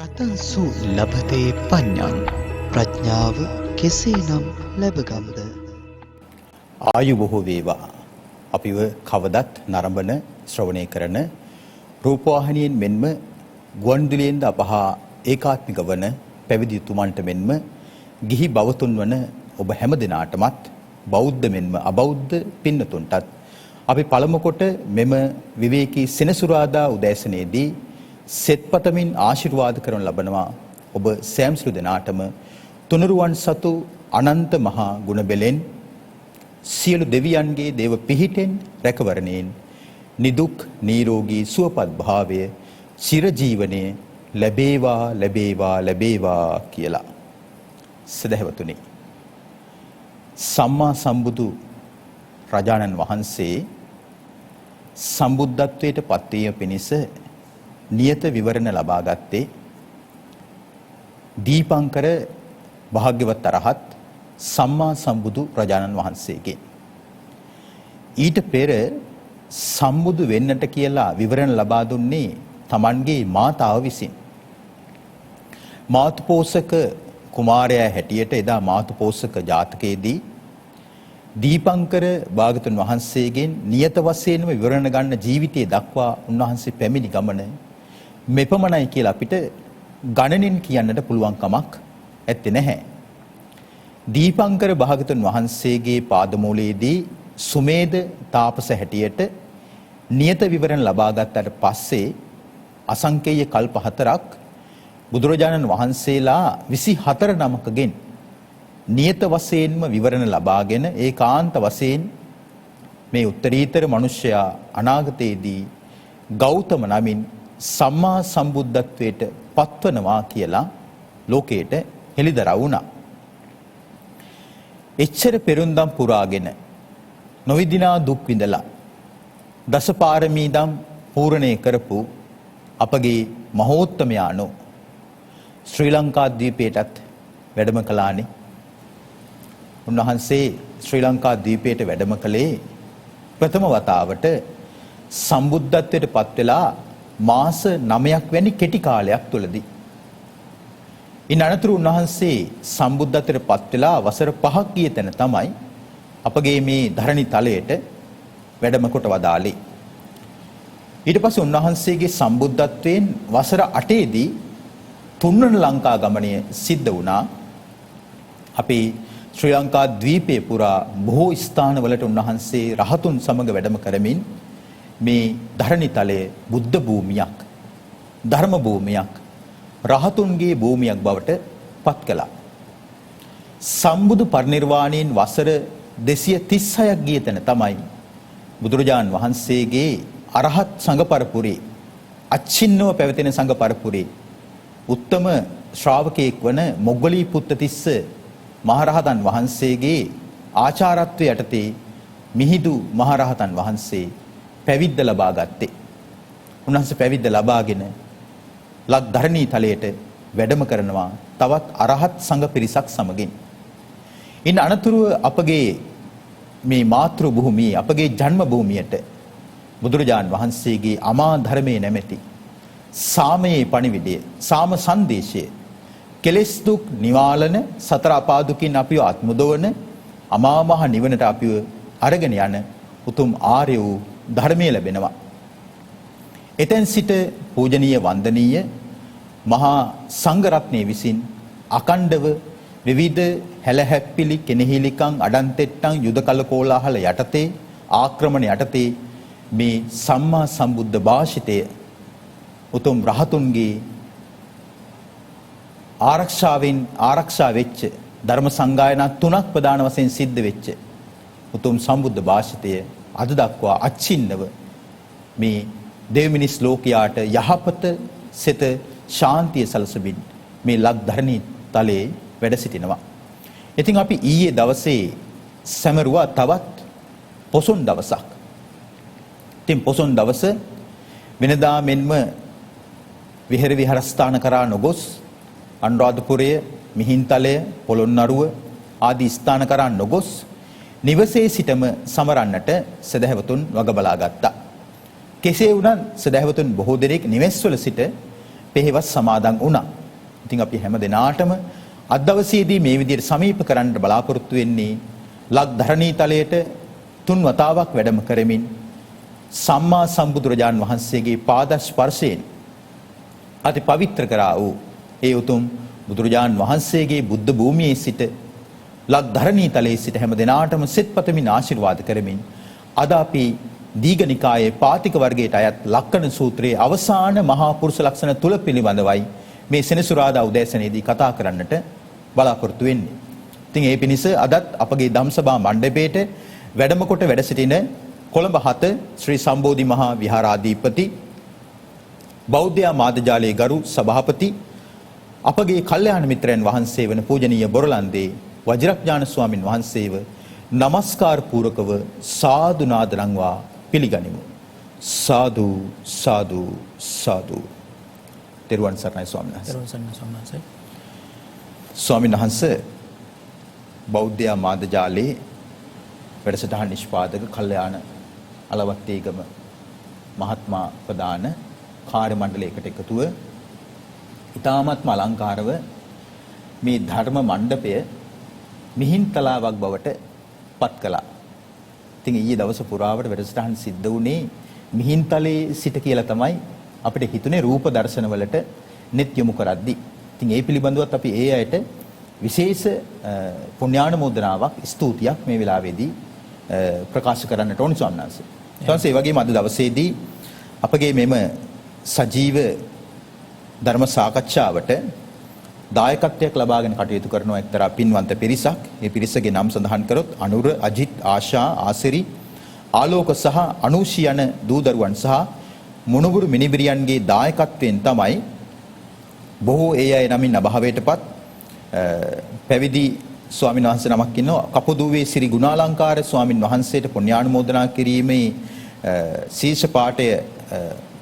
කතංසු ලබතේ පඤ්ඤං ප්‍රඥාව කෙසේනම් ලැබගම්ද? ආයු බොහෝ වේවා. අපිව කවදත් නරඹන ශ්‍රවණය කරන රූපවාහිනියෙන් මෙන්ම ගුවන්විදුලියෙන්ද අපහා ඒකාත්මික වන පැවිදි තුමන්ට මෙන්ම ගිහි බවතුන් වන ඔබ හැම දිනාටමත් බෞද්ධ මෙන්ම අබෞද්ධ පින්නතුන්ටත් අපි පළමු කොට මෙම විවේකී සෙනසුරාදා උදෑසනේදී සෙත්පතමින් ආශිර්වාද කරන ලබනවා ඔබ සෑම සිළු දෙනාටම තුනුරුවන් සතු අනන්ත මහා ගුණ බෙලෙන් සියලු දෙවියන්ගේ දේව පිහිටෙන් රැකවරණයෙන් නිදුක් නිරෝගී සුවපත් භාවය චිර ජීවනයේ ලැබේවා ලැබේවා ලැබේවා කියලා. සදහවතුනි, සම්මා සම්බුදු රජාණන් වහන්සේ සම්බුද්ධත්වයට පත්වීම පිණිස නියත විවරණ ලබා ගත්තේ දීපංකර භාග්‍යවත් අරහත් සම්මා සම්බුදු රජාණන් වහන්සේගෙන්. ඊට පෙර සම්බුදු වෙන්නට කියලා විවරණ ලබා දුන්නේ තමන්ගේ මාතාව විසින්. මාතුපෝසක කුමාරයා හැටියට එදා මාතුපෝසක ජාතකයේදී දීපංකර භාගතුන් වහන්සේගෙන් නියත වශයෙන්ම විවරණ ගන්න ජීවිතයේ දක්වා උන්වහන්සේ පැමිණි ගමන මෙපමණයි කියලා අපිට ගණනින් කියන්නට පුළුවන් කමක් ඇත්තේ නැහැ. දීපංකර භාගතුන් වහන්සේගේ පාදමූලයේදී සුමේද තාපස හැටියට නියත විවරණ ලබා ගත්තට පස්සේ අසංකේය කල්ප 4ක් බුදුරජාණන් වහන්සේලා 24 නමකගෙන් නියත වශයෙන්ම විවරණ ලබාගෙන ඒකාන්ත වශයෙන් මේ උත්තරීතර මිනිසයා අනාගතයේදී ගෞතම නමින් සම්මා සම්බුද්ධත්වයට පත්වනවා කියලා ලෝකයට හෙළිදරව් වුණා. එච්චර පෙරුම්දම් පුරාගෙන නොවිදිනා දුක් විඳලා දසපාරමීදම් පූර්ණේ කරපු අපගේ මහෝත්තමයාණෝ ශ්‍රී ලංකා ද්වීපයටත් වැඩම කළානේ. උන්වහන්සේ ශ්‍රී ලංකා ද්වීපයට වැඩම කළේ ප්‍රථම වතාවට සම්බුද්ධත්වයට පත් වෙලා මාස 9ක් වැනි කෙටි කාලයක් තුලදී. ඉන් අනතුරු උන්වහන්සේ සම්බුද්ධත්වයට පත් වෙලා වසර 5ක් ගිය තැන තමයි අපගේ මේ ධරණි තලයට වැඩම කොට වදාළේ. ඊට පස්සේ උන්වහන්සේගේ සම්බුද්ධත්වයෙන් වසර 8ේදී තුන්වන ලංකා ගමනය සිද්ධ වුණා. අපේ ශ්‍රී ලංකා ද්වීපයේ පුරා බොහෝ ස්ථානවලට උන්වහන්සේ රහතුන් සමග වැඩම කරමින් මේ ධරණි තලයේ බුද්ධ භූමියක්, ධර්ම භූමියක්, රහතුන්ගේ භූමියක් බවට පත් කළා. සම්බුදු පරිනිර්වාණයෙන් වසර 236ක් ගිය තැන තමයි බුදුරජාන් වහන්සේගේ අරහත් සංඝ පරපුරේ අච්චින්නව පැවතෙන සංඝ පරපුරේ උත්තම ශ්‍රාවකයෙක් වන මොග්ගලී පුත්තතිස්ස මහරහතන් වහන්සේගේ ආචාරත්වය යටතේ මිහිඳු මහරහතන් වහන්සේ පැවිද්ද ලබා ගත්තේ. උන්වහන්සේ පැවිද්ද ලබාගෙන ලක් ධරණී තලයට වැඩම කරනවා තවත් අරහත් සංඝ පිරිසක් සමගින්. ඉන් අනතුරුව අපගේ මේ මාතෘ භූමියේ අපගේ ජන්ම භූමියට බුදුරජාන් වහන්සේගේ අමා ධර්මයේ නැමැති සාමයේ පණිවිඩය, සාම සංදේශය, කෙලෙස් දුක් නිවාලන සතර අපාදුකින් අපිව අත්මුදවන අමා මහ නිවනට අපිව අරගෙන යන උතුම් ආර්ය වූ ධර්මය ලැබෙනවා. එතෙන් සිට පූජනීය වන්දනීය මහා සංඝ රත්නයේ විසින් අකණ්ඩව විවිධ හැලහැප්පිලි කෙනෙහිලිකම් අඩන්තෙට්ටම් යුද කල කෝලාහල යටතේ ආක්‍රමණ යටතේ මේ සම්මා සම්බුද්ධ භාෂිතය උතුම් රහතුන්ගේ ආරක්ෂාවෙන් ආරක්ෂා වෙච්ච ධර්ම සංගායනා 3ක් ප්‍රධාන වශයෙන් සිද්ධ වෙච්ච උතුම් සම්බුද්ධ භාෂිතය අද දක්වා අච්චින්නව මේ දෙව් මිනිස් ලෝකයාට යහපත සිත ශාන්තිය සලසමින් මේ ලක් ධරණී තලයේ වැඩ සිටිනවා. ඉතින් අපි ඊයේ දවසේ සැමරුවා තවත් පොසොන් දවසක්. ඉතින් පොසොන් දවස වෙනදා මෙන්ම විහෙර විහාරස්ථාන කරා නොගොස් අනුරාධපුරය, මිහින්තලය, පොළොන්නරුව ආදී ස්ථාන කරා නොගොස් නිවසේ සිටම සමරන්නට සදහැවතුන් වග බලා ගත්තා. කෙසේ වුණත් සදහැවතුන් බොහෝ දෙනෙක් නිවෙස්වල සිට පෙහෙවස් සමාදන් වුණා. ඉතින් අපි හැම දිනාටම අද දවසේදී මේ විදිහට සමීප කරන්න බලාපොරොත්තු වෙන්නේ ලක් ධරණී තලයට 3 වතාවක් වැඩම කරමින් සම්මා සම්බුදුරජාන් වහන්සේගේ පාද ස්පර්ශයෙන් අති පවිත්‍ර කරා වූ ඒ උතුම් බුදුරජාන් වහන්සේගේ බුද්ධ භූමියේ සිට ලක් ධරණී තලයේ සිට හැම දිනාටම සෙත්පතමින් ආශිර්වාද කරමින් අද අපි දීඝනිකායේ පාතික වර්ගයට අයත් ලක්කන සූත්‍රයේ අවසාන මහා පුරුෂ ලක්ෂණ තුල පිළිබඳවයි මේ සෙනසුරාදා උදෑසනේදී කතා කරන්නට බලාපොරොත්තු වෙන්නේ. ඉතින් ඒ පිණිස අදත් අපගේ ධම්සභා මණ්ඩපයේට වැඩම කොට වැඩ සිටින කොළඹ 7 ශ්‍රී සම්බෝධි මහා විහාරාධිපති බෞද්ධ මාධ්‍යාලයේ ගරු සභාපති අපගේ කල්යාණ මිත්‍රයන් වහන්සේ වන පූජනීය බොරලන්දේ වජිරඥාන ස්වාමින් වහන්සේව නමස්කාර පූරකව සාදු නාද නංවා පිළිගනිමු. සාදු සාදු සාදු. තෙරුවන් සරණයි ස්වාමීන් වහන්සේ. තෙරුවන් සරණයි ස්වාමීන් වහන්සේ. ස්වාමීන් වහන්සේ බෞද්ධ මාධ්‍යාලයේ වැඩසටහන් නිෂ්පාදක කල්යාණ අලවත්තේගම මහත්මා ප්‍රදාන කාර්ය මණ්ඩලයකට එකතුව ඉතාමත්ම අලංකාරව මේ ධර්ම මණ්ඩපය මිහින්තලාවක් බවට පත් කළා. ඉතින් ඊයේ දවස පුරාවට වැඩසටහන් සිද්ධ වුණේ මිහින්තලේ සිට කියලා තමයි අපිට හිතුනේ රූප දර්ශනවලට net යොමු කරද්දී. ඉතින් ඒ පිළිබඳවත් අපි ඒ අයට විශේෂ පුණ්‍යානුමෝදනාවක් ස්තුතියක් මේ වෙලාවේදී ප්‍රකාශ කරන්නට ඕනි ස්වාමීන් වහන්සේ. ඊට ඒ වගේම අද දවසේදී අපගේ මෙම සජීව ධර්ම සාකච්ඡාවට දායකත්වයක් ලබාගෙන කටයුතු කරන එක්තරා පින්වන්ත පිරිසක්. මේ පිරිසගේ නම් සඳහන් කරොත් අනුර, අජිත්, ආශා, ආසිරි, ආලෝක සහ අනූෂි යන දූදරුවන් සහ මොනුබුරු මිනිබිරියන්ගේ දායකත්වයෙන් තමයි බොහෝ ඒ අය නමින් අභාවයටපත් පැවිදි ස්වාමීන් වහන්සේ නමක් ඉන්නවා. කපුදුවේ ශ්‍රී ගුණාලංකාර ස්වාමින් වහන්සේට පුණ්‍යානුමෝදනා කිරීමේ ශීර්ෂ පාඨය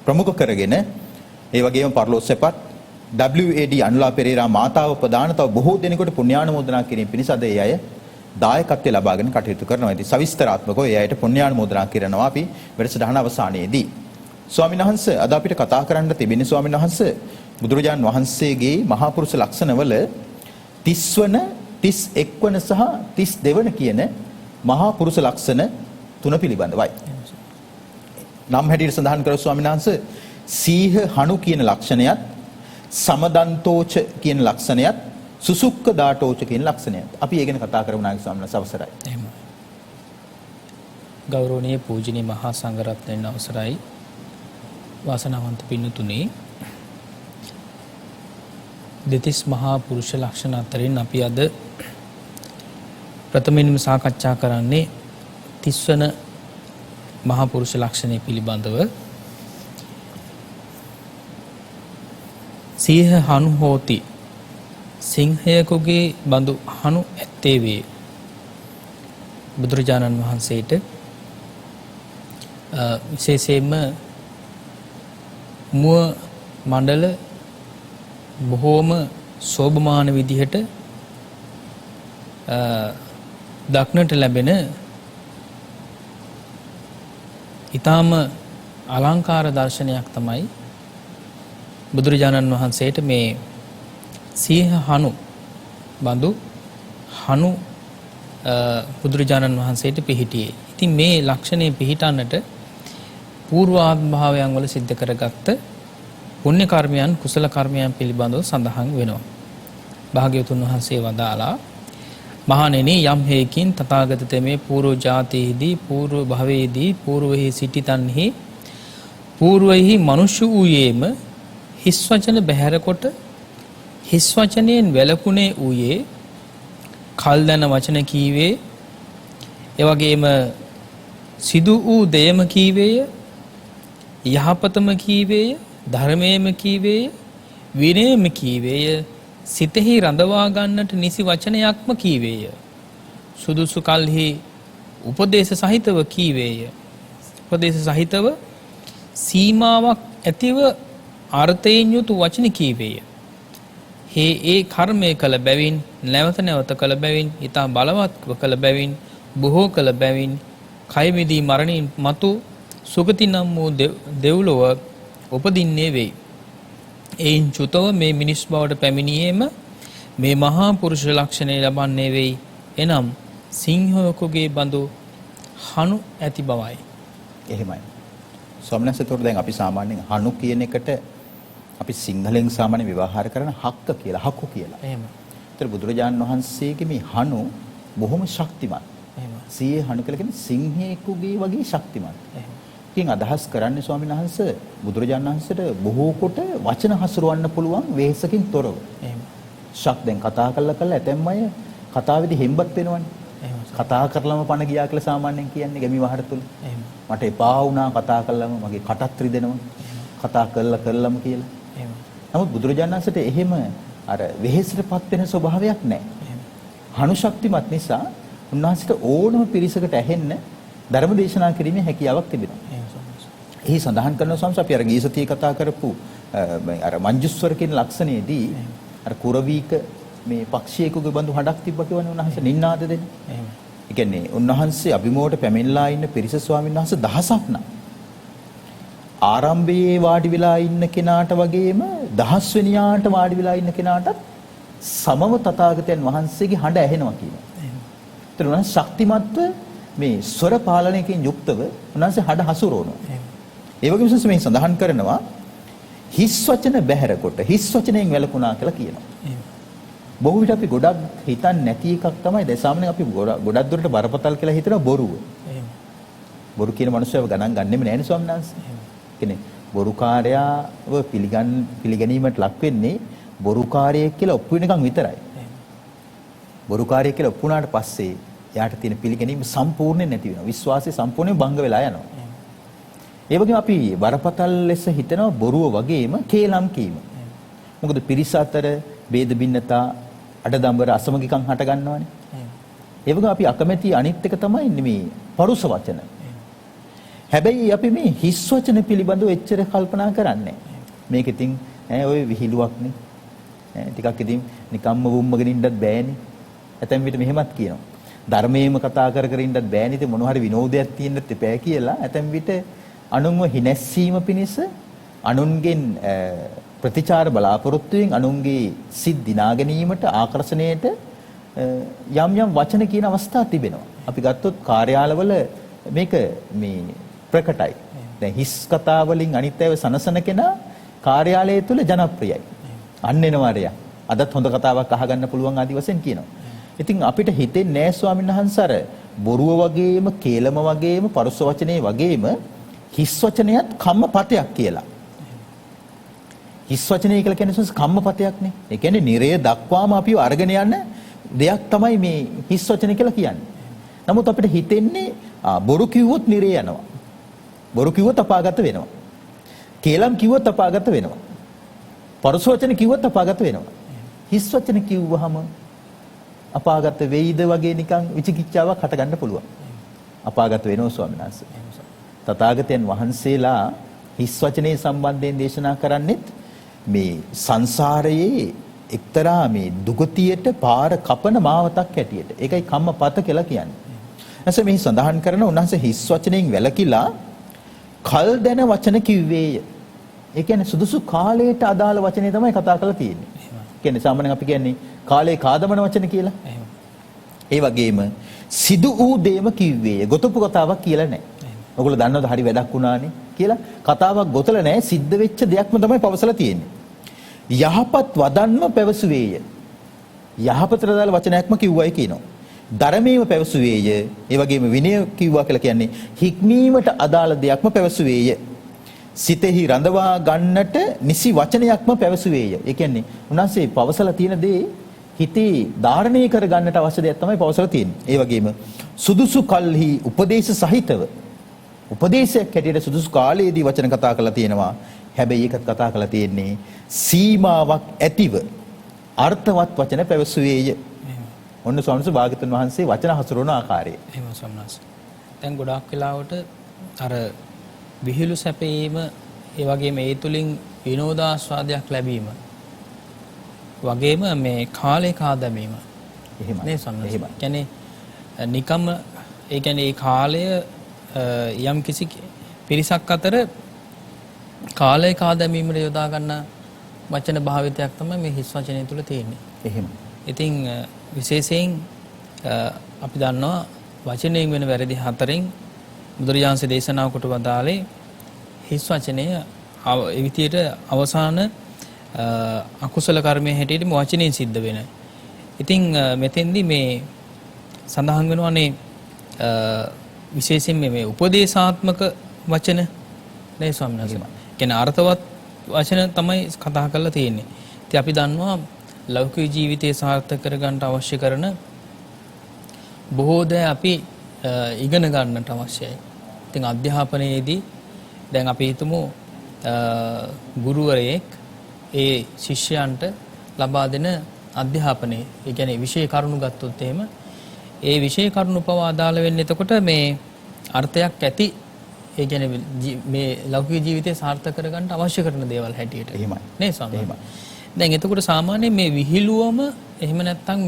ප්‍රමුඛ කරගෙන ඒ වගේම පරලෝසෙපත් WAD අනුලා පෙරේරා මාතාව ප්‍රදාන තව බොහෝ දෙනෙකුට පුණ්‍යානුමෝදනා කිරීම පිණිස අද ඒ අය දායකත්වය ලබාගෙන කටයුතු කරනවා. ඉතින් සවිස්තරාත්මකව ඒ අයට පුණ්‍යානුමෝදනා කරනවා අපි වැඩසටහන අවසානයේදී. ස්වාමීන් වහන්සේ අද අපිට කතා කරන්න තිබෙන ස්වාමීන් වහන්සේ බුදුරජාන් වහන්සේගේ මහා පුරුෂ ලක්ෂණවල 30 වන 31 වන සහ 32 වන කියන මහා පුරුෂ ලක්ෂණ තුන පිළිබඳවයි. නම් හැටියට සඳහන් කරව ස්වාමීන් වහන්සේ සීහ හණු කියන ලක්ෂණයත් සමදන්තෝච කියන ලක්ෂණයත් සුසුක්ක දාටෝච කියන ලක්ෂණයත් අපි ඒ ගැන කතා කරමු නායක ස්වාමීන් වහන්සේ අවසරයි. එහෙමයි. ගෞරවනීය පූජනීය මහා සංඝරත්නයන් අවසරයි. වාසනාවන්ත පින්නතුනේ දෙතිස් මහා පුරුෂ ලක්ෂණ අතරින් අපි අද ප්‍රථමයෙන්ම සාකච්ඡා කරන්නේ 30 වන මහා පුරුෂ ලක්ෂණය පිළිබඳව. සීහ හනු හෝති, සිංහයකුගේ බඳු හනු ඇත්තේ වේ. බුදුරජාණන් වහන්සේට විශේෂයෙන්ම මුව මණ්ඩල බොහෝම සෝභමාන විදිහට දක්නට ලැබෙන ඊටාම අලංකාර දර්ශනයක් තමයි බුදුරජාණන් වහන්සේට මේ සීහ හනු බඳු හනු බුදුරජාණන් වහන්සේට පිහිටියේ. ඉතින් මේ ලක්ෂණය පිහිටන්නට පූර්වාත්මභාවයන් වල සිද්ධ කරගත්ත පුණ්‍ය කර්මයන් කුසල කර්මයන් පිළිබඳව සඳහන් වෙනවා. භාග්‍යවතුන් වහන්සේ වදාලා මහණෙනි යම් හේකින් තථාගත තෙමේ పూర్ව ජාතියේදී పూర్ව භවයේදී పూర్වෙහි සිටිතන්හි పూర్වෙහි මනුෂ්‍ය වූයේම හිස් වචන බැහැර කොට හිස් වචනයෙන් වැළකුණේ වූයේ කල් දන වචන කීවේ එවැගේම සිදු වූ දෙයම කීවේය යහපතම කීවේය ධර්මයේම කීවේය විනයම කීවේය සිතෙහි රඳවා ගන්නට නිසි වචනයක්ම කීවේය සුදුසු කල්හි උපදේශ සහිතව කීවේය උපදේශ සහිතව සීමාවක් ඇතිව අර්ථයෙන් යුතු වචන කීවේය ඒ කර්මය කළ බැවින් නැවත නැවත කළ බැවින් ඊට බලවත්ව කළ බැවින් බොහෝ කළ බැවින් කය මිදී මරණින් මතු සුගති නම් වූ දෙව්ලොව උපදින්නේ වෙයි. එයින් චුතව මේ මිනිස් බවට පැමිණියේම මේ මහා පුරුෂ ලක්ෂණය ලබන්නේ වෙයි. එනම් සිංහයකුගේ බඳු හනු ඇති බවයි. එහෙමයි. ස්වාමීන් වහන්සේ තොර දැන් අපි සාමාන්‍යයෙන් හනු කියන එකට අපි සිංහලෙන් සාමාන්‍ය ව්‍යවහාර කරන හක්ක කියලා, හකු කියලා. එහෙම. ඒතර බුදුරජාණන් වහන්සේගේ මේ හනු බොහොම ශක්තිමත්. එහෙම. සියේ හනු කියලා කියන්නේ සිංහයෙකුගේ වගේ ශක්තිමත්. එහෙම. ඉතින් අදහස් කරන්නේ ස්වාමීන් වහන්සේ බුදුරජාණන් වහන්සේට බොහෝ කොට වචන හසුරවන්න පුළුවන් වෙහසකින් තොරව. එහෙම. දැන් කතා කළා ඇතැම් අය කතාවේදී හෙම්බත් වෙනවනේ. එහෙම. කතා කරලම පණ ගියා කියලා සාමාන්‍යයෙන් කියන්නේ ගැමි වහර තුල. එහෙම. මට එපා වුණා කතා කළාම මගේ කටත් රිදෙනවා. කතා කළාම කියලා. එහෙම. නමුත් බුදුරජාණන් වහන්සේට එහෙම අර වෙහෙසටපත් වෙන ස්වභාවයක් නැහැ. එහෙම. හනු ශක්තිමත් නිසා උන්වහන්සේට ඕනම පිරිසකට ඇහෙන්න ධර්ම දේශනා කිරීමේ හැකියාවක් තිබෙනවා. එහි සඳහන් කරන සංස අපි අර ගීසතිය කතා කරපු අර මංජුස්වර කියන ලක්ෂණයේදී අර කුරවීක මේ පක්ෂියෙකුගේ බඳු හඩක් තිබ්බා කියවනේ උන්වහන්සේ නින්නාද දෙන්නේ. එහෙම. ඒ කියන්නේ උන්වහන්සේ අභිමෝට පැමිණලා ඉන්න පිරිස ස්වාමීන් වහන්සේ දහසක් නා. ආරම්භයේ වාඩි වෙලා ඉන්න කෙනාට වගේම දහස් වෙනියාට වාඩි වෙලා ඉන්න කෙනාටත් සමව තථාගතයන් වහන්සේගේ හඬ ඇහෙනවා කියනවා. එහෙම. ඒතර උන්වහන්සේ ශක්තිමත්ව මේ ස්වර පාලනයකින් යුක්තව උන්වහන්සේ හඬ හසුරවනවා. එහෙම. ඒ වගේම මේ සඳහන් කරනවා හිස් වචන බැහැර කොට හිස් වචනයෙන් වැළකුණා කියලා කියනවා. එහෙම. බොහෝ විට අපි ගොඩක් හිතන්නේ නැති එකක් තමයි දැන් සාමාන්‍යයෙන් අපි ගොඩක් දුරට බරපතල කියලා හිතනවා බොරුව. එහෙම. බොරු කියන මනුස්සයව ගණන් ගන්නෙම නැහැ නේ ස්වාමීන් වහන්සේ. එහෙම. කියන්නේ බොරුකාරයාව පිළිගැනීමට ලක් වෙන්නේ බොරුකාරයෙක් කියලා ඔප්පු වෙනකන් විතරයි. එහෙම. බොරුකාරයෙක් කියලා ඔප්පු වුණාට පස්සේ යාට තියෙන පිළිගැනීම සම්පූර්ණයෙන් නැති වෙනවා. විශ්වාසය සම්පූර්ණයෙන් භංග වෙලා යනවා. ඒ වගේම අපි වරපතල් ලෙස හිතනවා බොරුව වගේම කේලම් කීම. මොකද පිරිස අතර ભેද බින්නතා අඩදම්බර අසමගිකම් හට ගන්නවානේ. ඒ වගේම අපි අකමැති අනිත් එක තමයි මේ පරුස වචන. හැබැයි අපි මේ හිස් වචන පිළිබඳව එච්චර කල්පනා කරන්නේ මේක ඉතින් ඔය විහිළුවක්නේ. ටිකක් ඉතින් නිකම්ම වුම්මගෙන ඉන්නත් බෑනේ. ඇතැම් විට මෙහෙමත් කියනවා. ධර්මයේම කතා කර කර ඉන්නත් බෑනේ. ඉතින් මොන හරි විනෝදයක් තියෙන්නත් එපා කියලා ඇතැම් විට අනුන්ව හිනැස්සීම පිණිස අනුන්ගෙන් ප්‍රතිචාර බලාපොරොත්තුවෙන් අනුන්ගේ සිත් දිනා ගැනීමට ආකර්ෂණයට යම් යම් වචන කියන අවස්ථා තිබෙනවා. අපි ගත්තොත් කාර්යාලවල මේක මේ ප්‍රකටයි. දැන් හිස් කතා වලින් අනිත් අයව සනසන කෙනා කාර්යාලය තුල ජනප්‍රියයි. අන්න එනවාරියා. අදත් හොඳ කතාවක් අහගන්න පුළුවන් ආදි වශයෙන් කියනවා. ඉතින් අපිට හිතෙන්නේ නෑ ස්වාමීන් වහන්සේ අර බොරුව වගේම කේලම වගේම පරුස වචනේ වගේම හිස් වචනයත් කම්මපතයක් කියලා. හිස් වචනය කියලා කියන්නේ කම්මපතයක්නේ. ඒ කියන්නේ නිරය දක්වාම අපිව අරගෙන යන දෙයක් තමයි මේ හිස් වචන කියලා කියන්නේ. නමුත් අපිට හිතෙන්නේ බොරු කිව්වොත් නිරය යනවා. බොරු කිව්වොත් අපාගත වෙනවා. කේලම් කිව්වොත් අපාගත වෙනවා. පරුස වචන කිව්වොත් අපාගත වෙනවා. හිස් වචන කිව්වහම අපාගත වෙයිද වගේ නිකන් විචිකිච්ඡාවක් හට ගන්න පුළුවන්. අපාගත වෙනවා ස්වාමීන් වහන්සේ. තථාගතයන් වහන්සේලා හිස් වචනේ සම්බන්ධයෙන් දේශනා කරන්නේත් මේ සංසාරයේ එක්තරා මේ දුගතියට පාර කපන මාවතක් හැටියට. ඒකයි කම්මපත කියලා කියන්නේ. එතකොට මේ සඳහන් කරන උන්වහන්සේ හිස් වචනෙන් වැළකීලා කල් දැන වචන කිව්වේය. ඒ කියන්නේ සුදුසු කාලයට අදාළ වචනේ තමයි කතා කරලා තියෙන්නේ. කියන්නේ සාමාන්‍යයෙන් අපි කියන්නේ කාලේ කාදමන වචන කියලා. ඒ වගේම සිදු වූ දේම කිව්වේය. ගොතපු කතාවක් කියලා නැහැ. ඔයගොල්ලෝ දන්නවද හරි වැඩක් වුණානේ කියලා කතාවක් ගොතලා නැහැ. සිද්ධ වෙච්ච දෙයක්ම තමයි පවසලා තියෙන්නේ. යහපත් වදන්ම පැවසුවේය. යහපතට අදාළ වචනයක්ම කිව්වයි කියනවා. ධර්මයේම පැවසුවේය. ඒ වගේම විනය කිව්වා කියලා කියන්නේ හික්මීමට අදාළ දෙයක්ම පැවසුවේය. සිතෙහි රඳවා ගන්නට නිසි වචනයක්ම පැවසුවේය. ඒ කියන්නේ උන්වහන්සේ පවසලා තියෙන දේ හිතේ ධාරණය කර ගන්නට අවශ්‍ය දෙයක් තමයි පවසලා තියෙන්නේ. ඒ වගේම සුදුසු කල්හි උපදේශ සහිතව උපදේශයක් හැටියට සුදුසු කාලයේදී වචන කතා කරලා තියෙනවා. හැබැයි ඒකත් කතා කරලා තියෙන්නේ සීමාවක් ඇතිව අර්ථවත් වචන පැවසුවේය. ඔන්න ස්වාමීන් වහන්සේ භාග්‍යවතුන් වහන්සේ වචන හසුරවන ආකාරය. එහෙම ස්වාමීන් වහන්සේ. දැන් ගොඩාක් වෙලාවට අර විහිළු සැපීම ඒ වගේම ඒ තුලින් විනෝදාස්වාදයක් ලැබීම වගේම මේ කාලේ කාදැමීම එහෙමයි. නේ ස්වාමීන් වහන්සේ. කියන්නේ නිකම් ඒ කියන්නේ ඒ කාලය යම් කිසි පිරිසක් අතර කාලය කාදැමීමට යොදා ගන්න වචන භාවිතයක් තමයි මේ හිස් වචනය තුල තියෙන්නේ. එහෙම. ඉතින් විශේෂයෙන් අපි දන්නවා වචනයෙන් වෙන වැරදි හතරෙන් බුදුරජාණන්සේ දේශනා කොට වදාළේ හිස් වචනය ඒ විදියට අවසාන අකුසල කර්මයේ හැටියට වචනයෙන් සිද්ධ වෙන. ඉතින් මෙතෙන්දී මේ සඳහන් වෙනවානේ විශේෂයෙන් මේ උපදේශාත්මක වචන නේ ස්වාමීන් වහන්සේ. කියන අර්ථවත් වචන තමයි කතා කරලා තියෙන්නේ. ඉතින් අපි දන්නවා ලෞකික ජීවිතය සාර්ථක කරගන්න අවශ්‍ය කරන බොහෝ දේ අපි ඉගෙන ගන්නට අවශ්‍යයි. ඉතින් අධ්‍යාපනයේදී දැන් අපි හිතමු ගුරුවරයෙක් ඒ ශිෂ්‍යයන්ට ලබා දෙන අධ්‍යාපනයේ ඒ කියන්නේ විෂය කරුණු ගත්තොත් එහෙම ඒ විෂය කරුණු පවා අදාළ වෙන්නේ එතකොට මේ අර්ථයක් ඇති ඒ කියන්නේ මේ ලෞකික ජීවිතය සාර්ථක කරගන්න අවශ්‍ය කරන දේවල් හැටියට. එහෙමයි. නේ ස්වාමීනි. දැන් එතකොට සාමාන්‍යයෙන් මේ විහිළුවම එහෙම නැත්නම්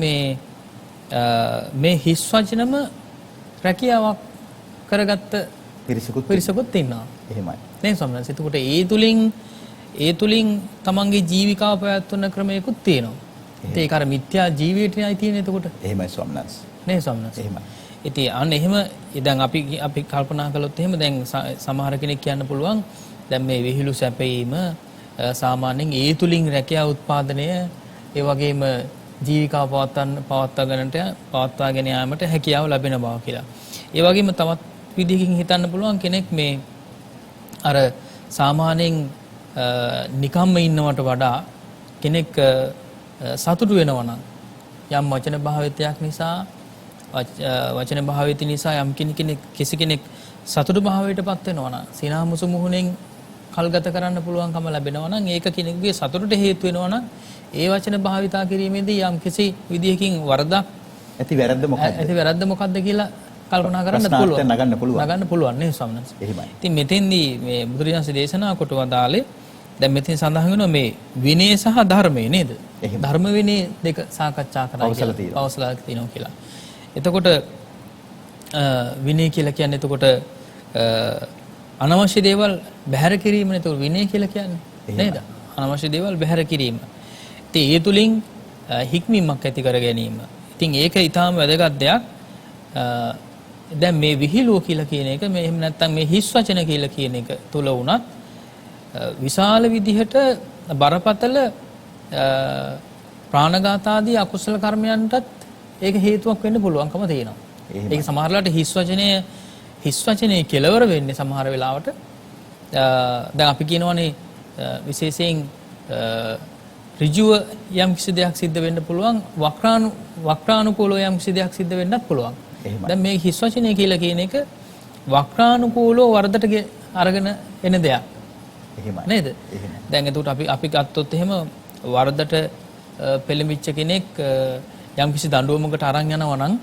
මේ හිස් වචනම රැකියාවක් කරගත්ත පිරිසකුත් ඉන්නවා. එහෙමයි. නේ ස්වාමීනි. එතකොට ඒ තුලින් තමන්ගේ ජීවිකාව පැවැත්වන ක්‍රමයකුත් තියෙනවා. ඒක අර මිත්‍යා ජීවිතයයි තියෙන්නේ එතකොට. එහෙමයි ස්වාමීනි. නේ ස්වාමීනි. එහෙමයි. ඉතින් අන්න එහෙම දැන් අපි කල්පනා කළොත් එහෙම දැන් සමහර කෙනෙක් කියන්න පුළුවන් දැන් මේ විහිළු සැපීම සාමාන්‍යයෙන් ඒ තුලින් රැකියාව උත්පාදනය ඒ වගේම ජීවිකාව පවත්වාගෙන යාමට හැකියාව ලැබෙන බව කියලා. ඒ වගේම තවත් විදිහකින් හිතන්න පුළුවන් කෙනෙක් මේ අර සාමාන්‍යයෙන් නිකම්ම ඉන්නවට වඩා කෙනෙක් සතුටු වෙනවා නම් යම් වචන භාවිතයක් නිසා වචන භාවිත නිසා යම් කෙනෙක් සතුටු භාවයටපත් වෙනවා නම් සිනාමුසු මුහුණෙන් කල්ගත කරන්න පුළුවන්කම ලැබෙනවා නම් ඒක කෙනෙකුගේ සතුටට හේතු වෙනවා නම් ඒ වචන භාවිතා කිරීමේදී යම් කිසි විදියකින් වරදක් ඇති වැරද්ද මොකද්ද කියලා කල්පනා කරන්න නගන්න පුළුවන් නේ ස්වාමීන් වහන්සේ. එහෙමයි. ඉතින් මෙතෙන්දී මේ බුදුරජාණන්සේ දේශනා කොට වදාළේ දැන් මෙතෙන් සඳහන් වෙනවා මේ විනය සහ ධර්මය නේද? ධර්ම විනය දෙක සාකච්ඡා කරලා පවසලා තියෙනවා කියලා. එතකොට විනය කියලා කියන්නේ එතකොට අනවශ්‍ය දේවල් බැහැර කිරීමනේ. එතකොට විනය කියලා කියන්නේ නේද? අනවශ්‍ය දේවල් බැහැර කිරීම. ඉතින් ඒ තුලින් හික්මීමක් ඇති කර ගැනීම. ඉතින් ඒක ඊටාම වැදගත් දෙයක්. දැන් මේ විහිළුව කියලා කියන එක මේ එහෙම නැත්නම් මේ හිස් වචන කියලා කියන එක තුල වුණත් විශාල විදිහට බරපතල ප්‍රාණඝාත ආදී අකුසල කර්මයන්ටත් ඒක හේතුවක් වෙන්න පුළුවන්කම තියෙනවා. ඒක සමහරලාට හිස් වචනේ කෙලවර වෙන්නේ සමහර වෙලාවට දැන් අපි කියනවානේ විශේෂයෙන් ඍජුව යම් කිසි දෙයක් සිද්ධ වෙන්න පුළුවන් වක්‍රානුකූලව යම් කිසි දෙයක් සිද්ධ වෙන්නත් පුළුවන්. දැන් මේ හිස් වචනේ කියලා කියන එක වක්‍රානුකූලව වරදට අරගෙන එන දෙයක්. එහෙමයි. නේද? දැන් එතකොට අපි ගත්තොත් එහෙම වරදට පෙළඹිච්ච කෙනෙක් යම් කිසි දඬුවමකට අරන් යනවා නම්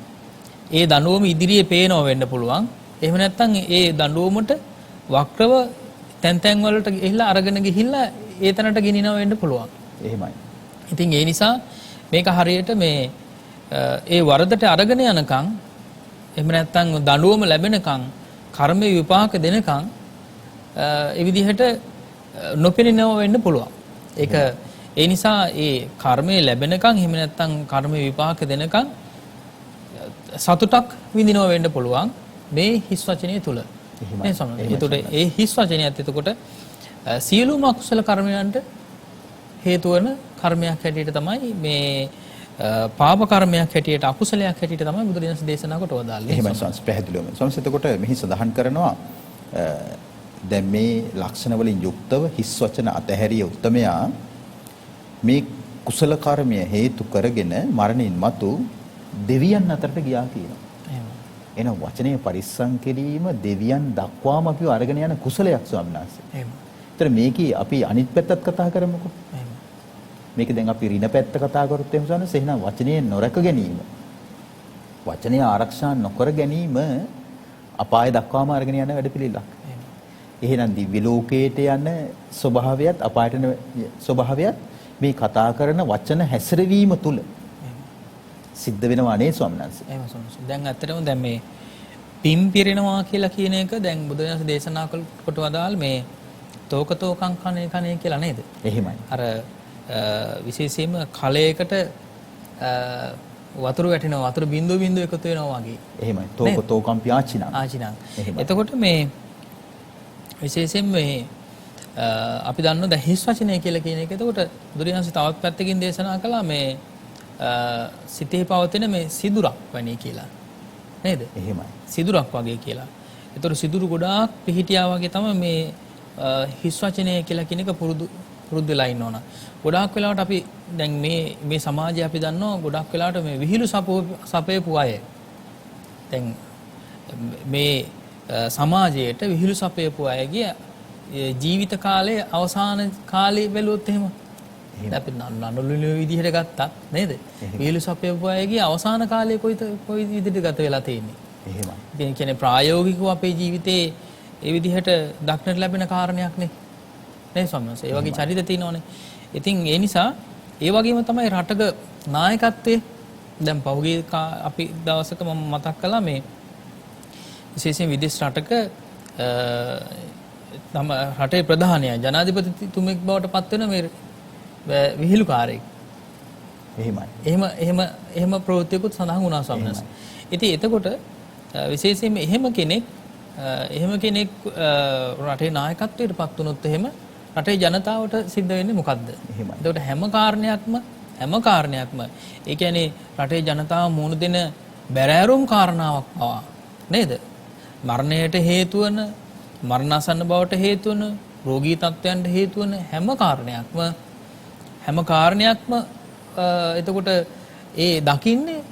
ඒ දඬුවම ඉදිරියේ පේනව වෙන්න පුළුවන්. එහෙම නැත්නම් ඒ දඬුවමට වක්‍රව තැන් වලට ගිහිල්ලා අරගෙන ගිහිල්ලා ඒ තැනට ගෙනිනව වෙන්න පුළුවන්. එහෙමයි. ඉතින් ඒ නිසා මේක හරියට මේ ඒ වරදට අරගෙන යනකම් එහෙම නැත්නම් දඬුවම ලැබෙනකම් කර්ම විපාක දෙනකම් ඒ විදිහට නොපෙනෙනව වෙන්න පුළුවන්. ඒක ඒ නිසා ඒ කර්මය ලැබෙනකම් එහෙම නැත්නම් කර්ම විපාක දෙනකම් සතුටක් විඳිනව වෙන්න පුළුවන් මේ හිස් වචනය තුල. නේ සමහරවිට. ඒතකොට ඒ හිස් වචනයත් එතකොට සියලුම අකුසල කර්මයන්ට හේතු වෙන කර්මයක් හැටියට තමයි මේ පාප කර්මයක් හැටියට අකුසලයක් හැටියට තමයි බුදුරජාණන් දේශනා කොට වදාළේ. එහෙමයි සංස් පැහැදිලිවම. සංස් එතකොට මෙහි සඳහන් කරනවා දැන් මේ ලක්ෂණ වලින් යුක්තව හිස් වචන අතහැරිය උත්තමයා මේ කුසල කර්මය හේතු කරගෙන මරණින් මතු දෙවියන් අතරට ගියා කියනවා. එහෙනම් වචනය පරිස්සම් කිරීම දෙවියන් දක්වාම අපිව අරගෙන යන කුසලයක් ස්වාමීන් වහන්සේ. එහෙම. ඒතර මේකේ අපි අනිත් පැත්තත් කතා කරමුකෝ. එහෙම. මේක දැන් අපි ඍණ පැත්ත කතා කරොත් එහෙම ස්වාමීන් වහන්සේ එහෙනම් වචනය නොරක ගැනීම. වචනය ආරක්ෂා නොකර ගැනීම අපාය දක්වාම අරගෙන යන වැඩපිළිවෙලක්. එහෙනම් දිව්‍ය ලෝකයට යන ස්වභාවයත් අපායට යන ස්වභාවයත් මේ කතා කරන වචන හැසිරවීම තුල සිද්ධ වෙනවා නේ ස්වාමීන් වහන්සේ. එහෙම ස්වාමීන් වහන්සේ. දැන් ඇත්තටම දැන් මේ පින් පිරෙනවා කියලා කියන එක දැන් බුදුරජාණන් දේශනා කොට වදාල් මේ තෝකතෝකං කනේ කියලා නේද? එහෙමයි. අර විශේෂයෙන්ම කලයකට වතුර වැටෙනවා වතුර බිඳුව බිඳුව එකතු වෙනවා වගේ. එහෙමයි. තෝකම්පි ආචිනං. එතකොට මේ විශේෂයෙන් මේ අපි දන්නවා දැන් හිස් වචනය කියලා කියන එක. එතකොට බුදුරජාණන්සේ තවත් පැත්තකින් දේශනා කළා මේ සිතේ පවතින මේ සිදුරක් වැනි කියලා. නේද? එහෙමයි. සිදුරක් වගේ කියලා. එතකොට සිදුරු ගොඩාක් පිහිටියා වගේ තමයි මේ හිස් වචනය කියලා කියන එක පුරුදු වෙලා ඉන්න ඕන. ගොඩාක් වෙලාවට අපි දැන් මේ සමාජයේ අපි දන්නවා ගොඩාක් වෙලාවට මේ විහිළු සපයපු අය. දැන් මේ සමාජයට විහිළු සපයපු අයගේ ජීවිත කාලයේ අවසාන කාලේ බැලුවොත් එහෙම අපි නළුලු විදිහට ගත්තත් නේද? විහිළු සපයපු අයගේ අවසාන කාලයේ කොයි විදිහට ගත වෙලා තියෙන්නේ. එහෙමයි. ඒ කියන්නේ ප්‍රායෝගිකව අපේ ජීවිතේ ඒ විදිහට දක්නට ලැබෙන කාරණයක් නේ. නේ සම්මස. ඒ වගේ චරිත තියෙනවනේ. ඉතින් ඒ නිසා ඒ වගේම තමයි රටක නායකත්වයේ දැන් පහුගිය අපි දවසක මම මතක් කළා මේ විශේෂයෙන් විදේශ රටක තම රටේ ප්‍රධානියා ජනාධිපතිතුමෙක් බවට පත් වෙන මේ විහිළුකාරයෙක්. එහෙම ප්‍රවෘත්තියකුත් සඳහන් වුණා සම්මස. ඉතින් එතකොට විශේෂයෙන්ම එහෙම කෙනෙක් රටේ නායකත්වයට පත් වුණොත් එහෙම රටේ ජනතාවට සිද්ධ වෙන්නේ මොකද්ද? එතකොට හැම කාරණයක්ම ඒ කියන්නේ රටේ ජනතාව මුහුණ දෙන බැරෑරුම් කාරණාවක් පවා නේද? මරණයට හේතු වන, මරණාසන්න බවට හේතු වන, රෝගී තත්ත්වයන්ට හේතු වන හැම කාරණයක්ම එතකොට ඒ දකින්නේ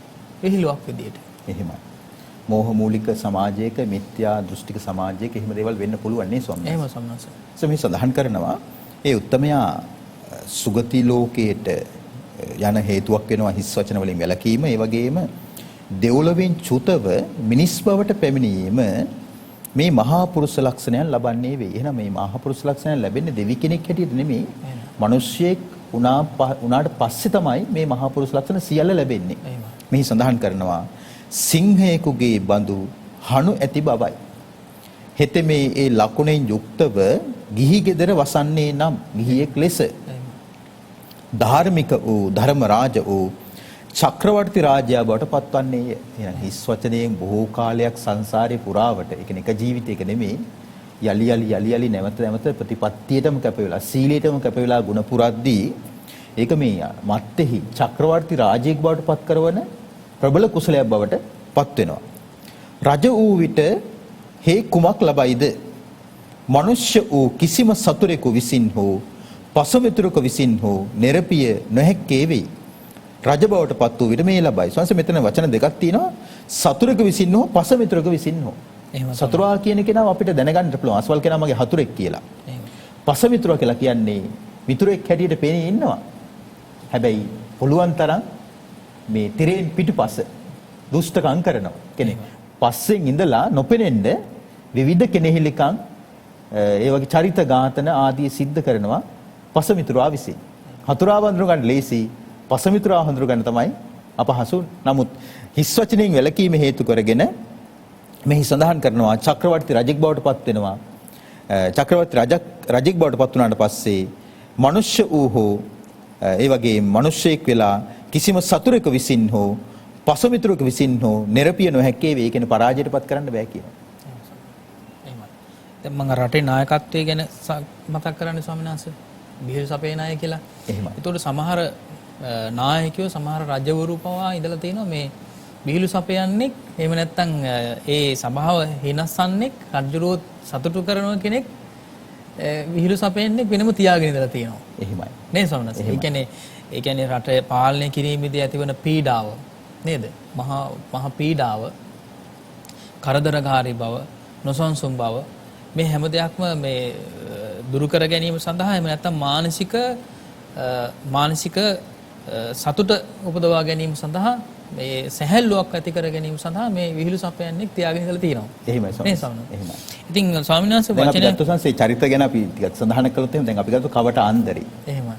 විහිළුවක් විදියට. එහෙමයි. මෝහ මූලික සමාජයක මිත්‍යා දෘෂ්ටික සමාජයක එහෙම දේවල් වෙන්න පුළුවන් නේ ස්වාමීන් වහන්සේ. එහෙම සම්මාස. මේ සඳහන් කරනවා ඒ උත්තමයා සුගති ලෝකයට යන හේතුවක් වෙනවා හිස් වචන වලින් වැළකීම. ඒ වගේම දෙව්ලොවෙන් චුතව මිනිස් බවට පැමිණීම මේ මහා පුරුෂ ලක්ෂණයන් ලබන්නේ වෙයි. එහෙනම් මේ මහා පුරුෂ ලක්ෂණයන් ලැබෙන්නේ දෙවි කෙනෙක් හැටියට නෙමෙයි. මිනිස්සෙක් උනාට පස්සේ තමයි මේ මහා පුරුෂ ලක්ෂණ සියල්ල ලැබෙන්නේ. මෙහි සඳහන් කරනවා සිංහයෙකුගේ බඳු හණු ඇති බවයි. හෙතෙ මේ ඒ ලකුණෙන් යුක්තව ගිහි ගෙදර වසන්නේ නම් ගිහියෙක් ලෙස ධාර්මික වූ ධර්ම රාජ වූ චක්‍රවර්ති රාජයා බවට පත්වන්නේය. එහෙනම් හිස් වචනයෙන් බොහෝ කාලයක් සංසාරේ පුරාවට ඒ කියන්නේ එක ජීවිතයක නෙමෙයි යලි නැවත ප්‍රතිපත්තියටම කැප වෙලා සීලයටම කැප වෙලා ගුණ පුරද්දී ඒක මේ මත්තේහි චක්‍රවර්ති රාජයෙක් බවට පත් කරවන ප්‍රබල කුසලයක් බවට පත් වෙනවා. රජ වූ විට හේ කුමක් ලබයිද? මනුෂ්‍ය වූ කිසිම සතුරෙකු විසින් හෝ පසමිතුරෙකු විසින් හෝ නිර්පිය නොහැක්කේ වෙයි. රජ බවට පත් වූ විට මේ ලබයි. සංස මෙතන වචන දෙකක් තියෙනවා. සතුරෙකු විසින් හෝ පසමිතුරෙකු විසින් හෝ. සතුරා කියන කෙනා අපිට දැනගන්න පුළුවන්. අස්වල් කෙනා මගේ හතුරෙක් කියලා. පසමිතුරා කියලා කියන්නේ මිතුරෙක් හැටියට පේන්නේ ඉන්නවා. හැබැයි පුළුවන් තරම් මේ තිරෙන් පිටුපස දුෂ්ටකම් කරනවා. කෙනෙක් පස්සෙන් ඉඳලා නොපෙනෙන්න විවිධ කෙනෙහිලිකම් ඒ වගේ චරිත ඝාතන ආදී සිද්ධ කරනවා පසමිතුරා විසින්. හතුරා වඳුර ගන්න ලේසි, පසමිතුරා හඳුර ගන්න තමයි අපහසු. නමුත් හිස් වචනෙන් වැළකීම හේතු කරගෙන මෙහි සඳහන් කරනවා චක්‍රවර්ති රජෙක් බවට පත් වෙනවා. චක්‍රවර්ති රජෙක් බවට පත් වුණාට පස්සේ මනුෂ්‍ය වූ හෝ ඒ වගේ මිනිසෙක් වෙලා කිසිම සතුරෙකු විසින් හෝ පසමිතුරෙකු විසින් හෝ නිර්පිය නොහැක්කේ වේ. කියන පරාජයටපත් කරන්න බෑ කියනවා. එහෙමයි. දැන් මම රටේ නායකත්වය ගැන මතක් කරන්නේ ස්වාමීන් වහන්සේ. බිහිරු සපේ නාය කියලා. එහෙමයි. ඒතකොට සමහර නායකයෝ සමහර රජවරු පවා ඉඳලා තිනවා මේ බිහිරු සපයන්නේ එහෙම නැත්නම් ඒ සභාව හිනස්සන්නේ රජුරුව සතුටු කරන කෙනෙක් විහිළු සපයන්නේ වෙනම තියාගෙන ඉඳලා තියෙනවා. එහෙමයි. නේ ස්වාමීන් වහන්සේ. ඒ කියන්නේ රට පාලනය කිරීමේදී ඇතිවන පීඩාව නේද? මහා පීඩාව, කරදරකාරී බව, නොසන්සුන් බව මේ හැම දෙයක්ම මේ දුරු කර ගැනීම සඳහා එහෙම නැත්නම් මානසික සතුට උපදවා ගැනීම සඳහා මේ සැහැල්ලුවක් ඇති කර ගැනීම සඳහා මේ විහිළු සපයන්නේ තියාගෙන ඉඳලා තියෙනවා. එහෙමයි ස්වාමීන් වහන්සේ. එහෙමයි. ඉතින් ස්වාමීන් වහන්සේ වචනේ අත්සන්සේ චරිත ගැන අපි ටිකක් සඳහන් කළොත් එහෙනම් දැන් අපි ගත්ත කවට ආන්දරේ. එහෙමයි.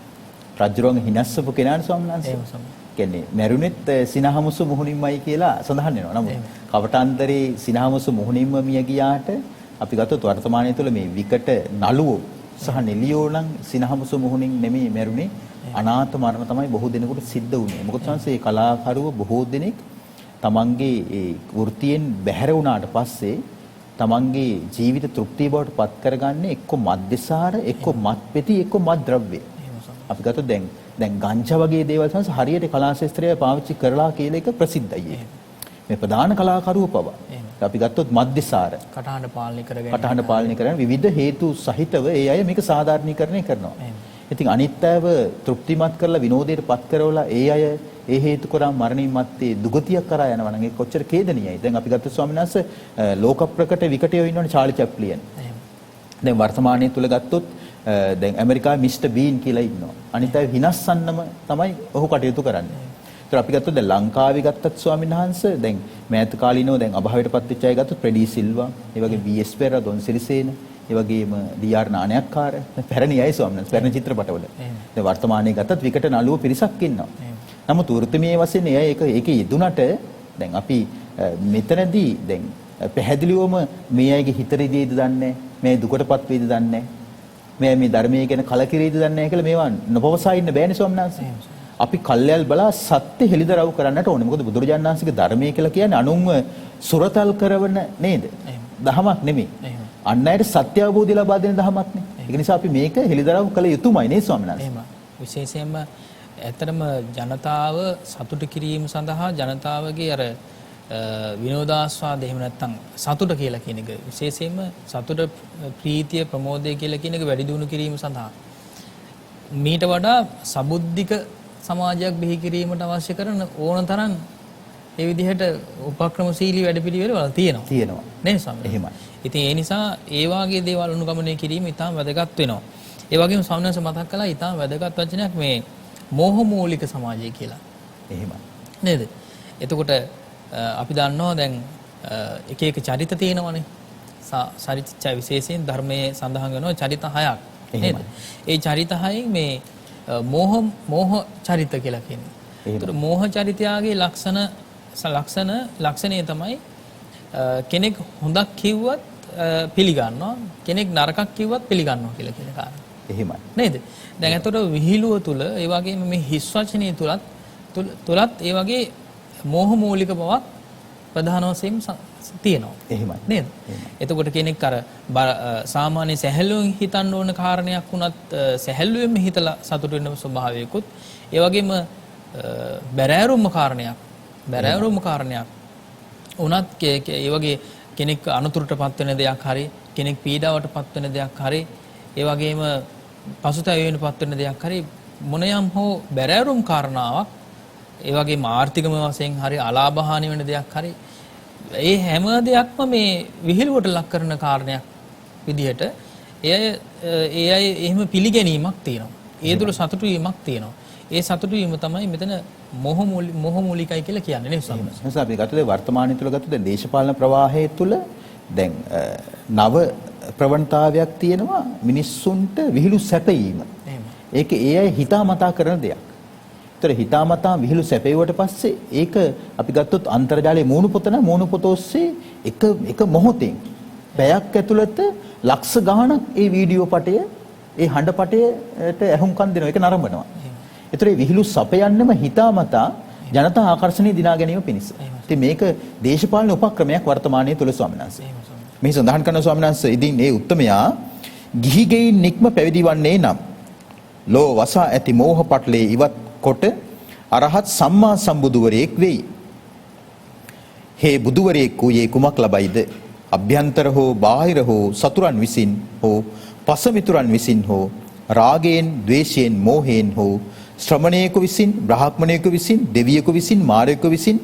රජුරන්ගේ හිනස්සපු කෙනානේ ස්වාමීන් වහන්සේ. එහෙම ස්වාමීන්. කියන්නේ මරුණෙත් සිනහමුසු මුහුණින්මයි කියලා සඳහන් වෙනවා. නමුත් කවට ආන්දරේ සිනහමුසු මුහුණින්ම මිය ගියාට අපි ගත්තොත් වර්තමානයේ තුල මේ විකට නළුවෝ සහ නෙලියෝ නම් සිනහමුසු මුහුණින් නෙමෙයි මරුනේ අනාථ මරණ තමයි බොහෝ දෙනෙකුට සිද්ධ වුනේ. මොකද සංසේ කලාකරුවෝ බොහෝ දෙනෙක් තමන්ගේ ඒ වෘත්තියෙන් බැහැර වුණාට පස්සේ තමන්ගේ ජීවිත තෘප්තිය බවට පත් කරගන්නේ එක්ක මද්දසාර, එක්ක මත්පෙති, එක්ක මත්ද්‍රව්‍ය. අපි ගත්තොත් දැන් ගංජා වගේ දේවල් සංස හරියට කලා ශාස්ත්‍රය පාවිච්චි කරලා කියලා එක ප්‍රසිද්ධයි. මේ ප්‍රධාන කලාකරුවෝ පවා. අපි ගත්තොත් මද්දසාර කටහඬ පාලනය කරගෙන විවිධ හේතු සහිතව ඒ අය මේක සාධාරණීකරණය කරනවා. ඉතින් අනිත් අයව තෘප්තිමත් කරලා විනෝදයට පත් කරවලා ඒ අය ඒ හේතු කරා මරණින් මත්තේ දුගතියක් කරා යනවා නම් ඒක කොච්චර කේදනීයයි. දැන් අපි ගත්ත ස්වාමීන් වහන්සේ ලෝක ප්‍රකට විකටයෝ ඉන්නවනේ චාලි චැප්ලින්. දැන් වර්තමානයේ තුල ගත්තොත් දැන් ඇමරිකාවේ මිස්ටර් බීන් කියලා ඉන්නවා. අනිත් අය විනාශන්නම තමයි ඔහු කටයුතු කරන්නේ. ඒතර අපි ගත්තොත් දැන් ලංකාවේ ගත්තත් ස්වාමීන් වහන්සේ දැන් මෑත කාලිනව දැන් අභාවයටපත් වෙච්ච අය ගත්තොත් ප්‍රෙඩී සිල්වා, ඒ වගේ වී.එස්. පෙරේරා, දොන් සිරිසේන, ඒ වගේම ඩී.ආර්. නානයක්කාර පැරණි අය ස්වාමීන් වහන්සේ පැරණි චිත්‍රපටවල. දැන් වර්තමානයේ ගත්තත් විකට නළුව පිරිසක් ඉන්නවා. නමුත් වෘත්තීය වශයෙන් එය ඒකේ යෙදුනට දැන් අපි මෙතනදී දැන් පැහැදිලිවම මේ අයගේ හිත රිදීද දන්නේ, මේ දුකටපත් වේද දන්නේ, මේ ධර්මයේ ගැන කලකිරීද දන්නේ කියලා මේවා නොපවසා ඉන්න බෑනේ ස්වාමීන් වහන්සේ. අපි කල්යල් බලා සත්‍ය හෙළිදරව් කරන්නට ඕනේ. මොකද බුදුරජාණන් වහන්සේගේ ධර්මයේ කියලා කියන්නේ අනුන්ව සුරතල් කරවන නේද? දහමක් නෙමෙයි. අන් අයට සත්‍ය අවබෝධය ලබා දෙන දහමක් නේ. ඒක නිසා අපි මේක හෙළිදරව් කළ යුතුමයි නේ ස්වාමීන් වහන්සේ. එහෙම. විශේෂයෙන්ම ඇත්තටම ජනතාව සතුට කිරීම සඳහා ජනතාවගේ අර විනෝදාස්වාද එහෙම නැත්නම් සතුට කියලා කියන එක විශේෂයෙන්ම සතුට ප්‍රීතිය ප්‍රමෝදය කියලා කියන එක වැඩි දියුණු කිරීම සඳහා මීට වඩා සබුද්ධික සමාජයක් බිහි කිරීමට අවශ්‍ය කරන ඕන තරම් ඒ විදිහට උපක්‍රමශීලී වැඩපිළිවෙළවල් තියෙනවා නේද ස්වාමීනි? එහෙමයි. ඉතින් ඒ නිසා ඒ වාගේ දේවල් අනුගමනය කිරීම ඉතාම වැදගත් වෙනවා. ඒ වගේම ස්වාමීන් වහන්සේ මතක් කළා ඉතාම වැදගත් වචනයක් මේ මෝහ මූලික සමාජය කියලා. එහෙමයි. නේද? එතකොට අපි දන්නවා දැන් එක එක චරිත තියෙනවනේ. චරිත විශේෂයෙන් ධර්මයේ සඳහන් වෙනවා චරිත 6ක් නේද? ඒ චරිත 6න් මේ මෝහ චරිත කියලා කියන්නේ. ඒතර මෝහ චරිතයාගේ ලක්ෂණය තමයි කෙනෙක් හොඳක් කිව්වත් පිළිගන්නවා, කෙනෙක් නරකක් කිව්වත් පිළිගන්නවා කියලා කියන කාරණා. එහෙමයි. නේද? දැන් අතට විහිළුව තුල ඒ වගේම මේ හිස් වචනේ තුලත් ඒ වගේ මෝහ මූලික බවක් ප්‍රධාන වශයෙන් තියෙනවා. එහෙමයි. නේද? එතකොට කෙනෙක් අර සාමාන්‍ය සැහැල්ලුවෙන් හිතන්න ඕන කාරණයක් වුණත් සැහැල්ලුවෙන්ම හිතලා සතුට වෙන ස්වභාවයකුත් ඒ වගේම බැරෑරුම්ම කාරණයක් උනත් ඒ වගේ කෙනෙක් අනුතුරටපත් වෙන දෙයක් හරි කෙනෙක් පීඩාවටපත් වෙන දෙයක් හරි ඒ වගේම පසුතැවෙන්නපත් වෙන දෙයක් හරි මොනියම් හෝ බැරෑරුම් කාරණාවක් ඒ වගේම ආර්ථිකම වශයෙන් හරි අලාභහානි වෙන දෙයක් හරි ඒ හැම දෙයක්ම මේ විහිළුවට ලක් කරන කාරණයක් විදිහට ඒ අය එහෙම පිළිගැනීමක් තියෙනවා. ඒ තුළ සතුටු වීමක් තියෙනවා. ඒ සතුටු වීම තමයි මෙතන මොහ මූලිකයි කියලා කියන්නේ නේ ස්වාමීන් වහන්සේ. නිසා අපි ගත්තොත් වර්තමානයේ තුල ගත්තොත් දැන් දේශපාලන ප්‍රවාහයේ තුල දැන් නව ප්‍රවණතාවයක් තියෙනවා මිනිස්සුන්ට විහිළු සැපයීම. ඒක ඒ අය හිතාමතා කරන දෙයක්. ඒතර හිතාමතා විහිළු සැපෙවුවට පස්සේ ඒක අපි ගත්තොත් අන්තර්ජාලයේ මූණු පොත ඔස්සේ එක මොහොතෙන් පැයක් ඇතුළත ලක්ෂ ගණනක් ඒ වීඩියෝ පටය ඒ හඬ පටයට ඇහුම්කන් දෙනවා. ඒක නරඹනවා. ඒතර මේ විහිළු සපයන්නම හිතාමතා ජනතා ආකර්ෂණය දිනා ගැනීම පිණිස. ඉතින් මේක දේශපාලන උපක්‍රමයක් වර්තමානයේ තුල ස්වාමීන් වහන්සේ. මේ සඳහන් කරන ස්වාමීන් වහන්සේ ඉදින් මේ උත්තමයා ගිහි ගෙයින් නික්ම පැවිදි වන්නේ නම් ලෝ වසා ඇති මෝහ පටලේ ඉවත් කොට අරහත් සම්මා සම්බුදුවරයෙක් වෙයි. හේ බුදුවරයෙක් වූයේ කුමක් ලබයිද? අභ්‍යන්තර හෝ බාහිර හෝ සතුරන් විසින් හෝ පසමිතුරන් විසින් හෝ රාගයෙන්, ද්වේෂයෙන්, මෝහයෙන් හෝ ශ්‍රමණයෙකු විසින්, බ්‍රාහ්මණයෙකු විසින්, දෙවියෙකු විසින්, මාරයෙකු විසින්,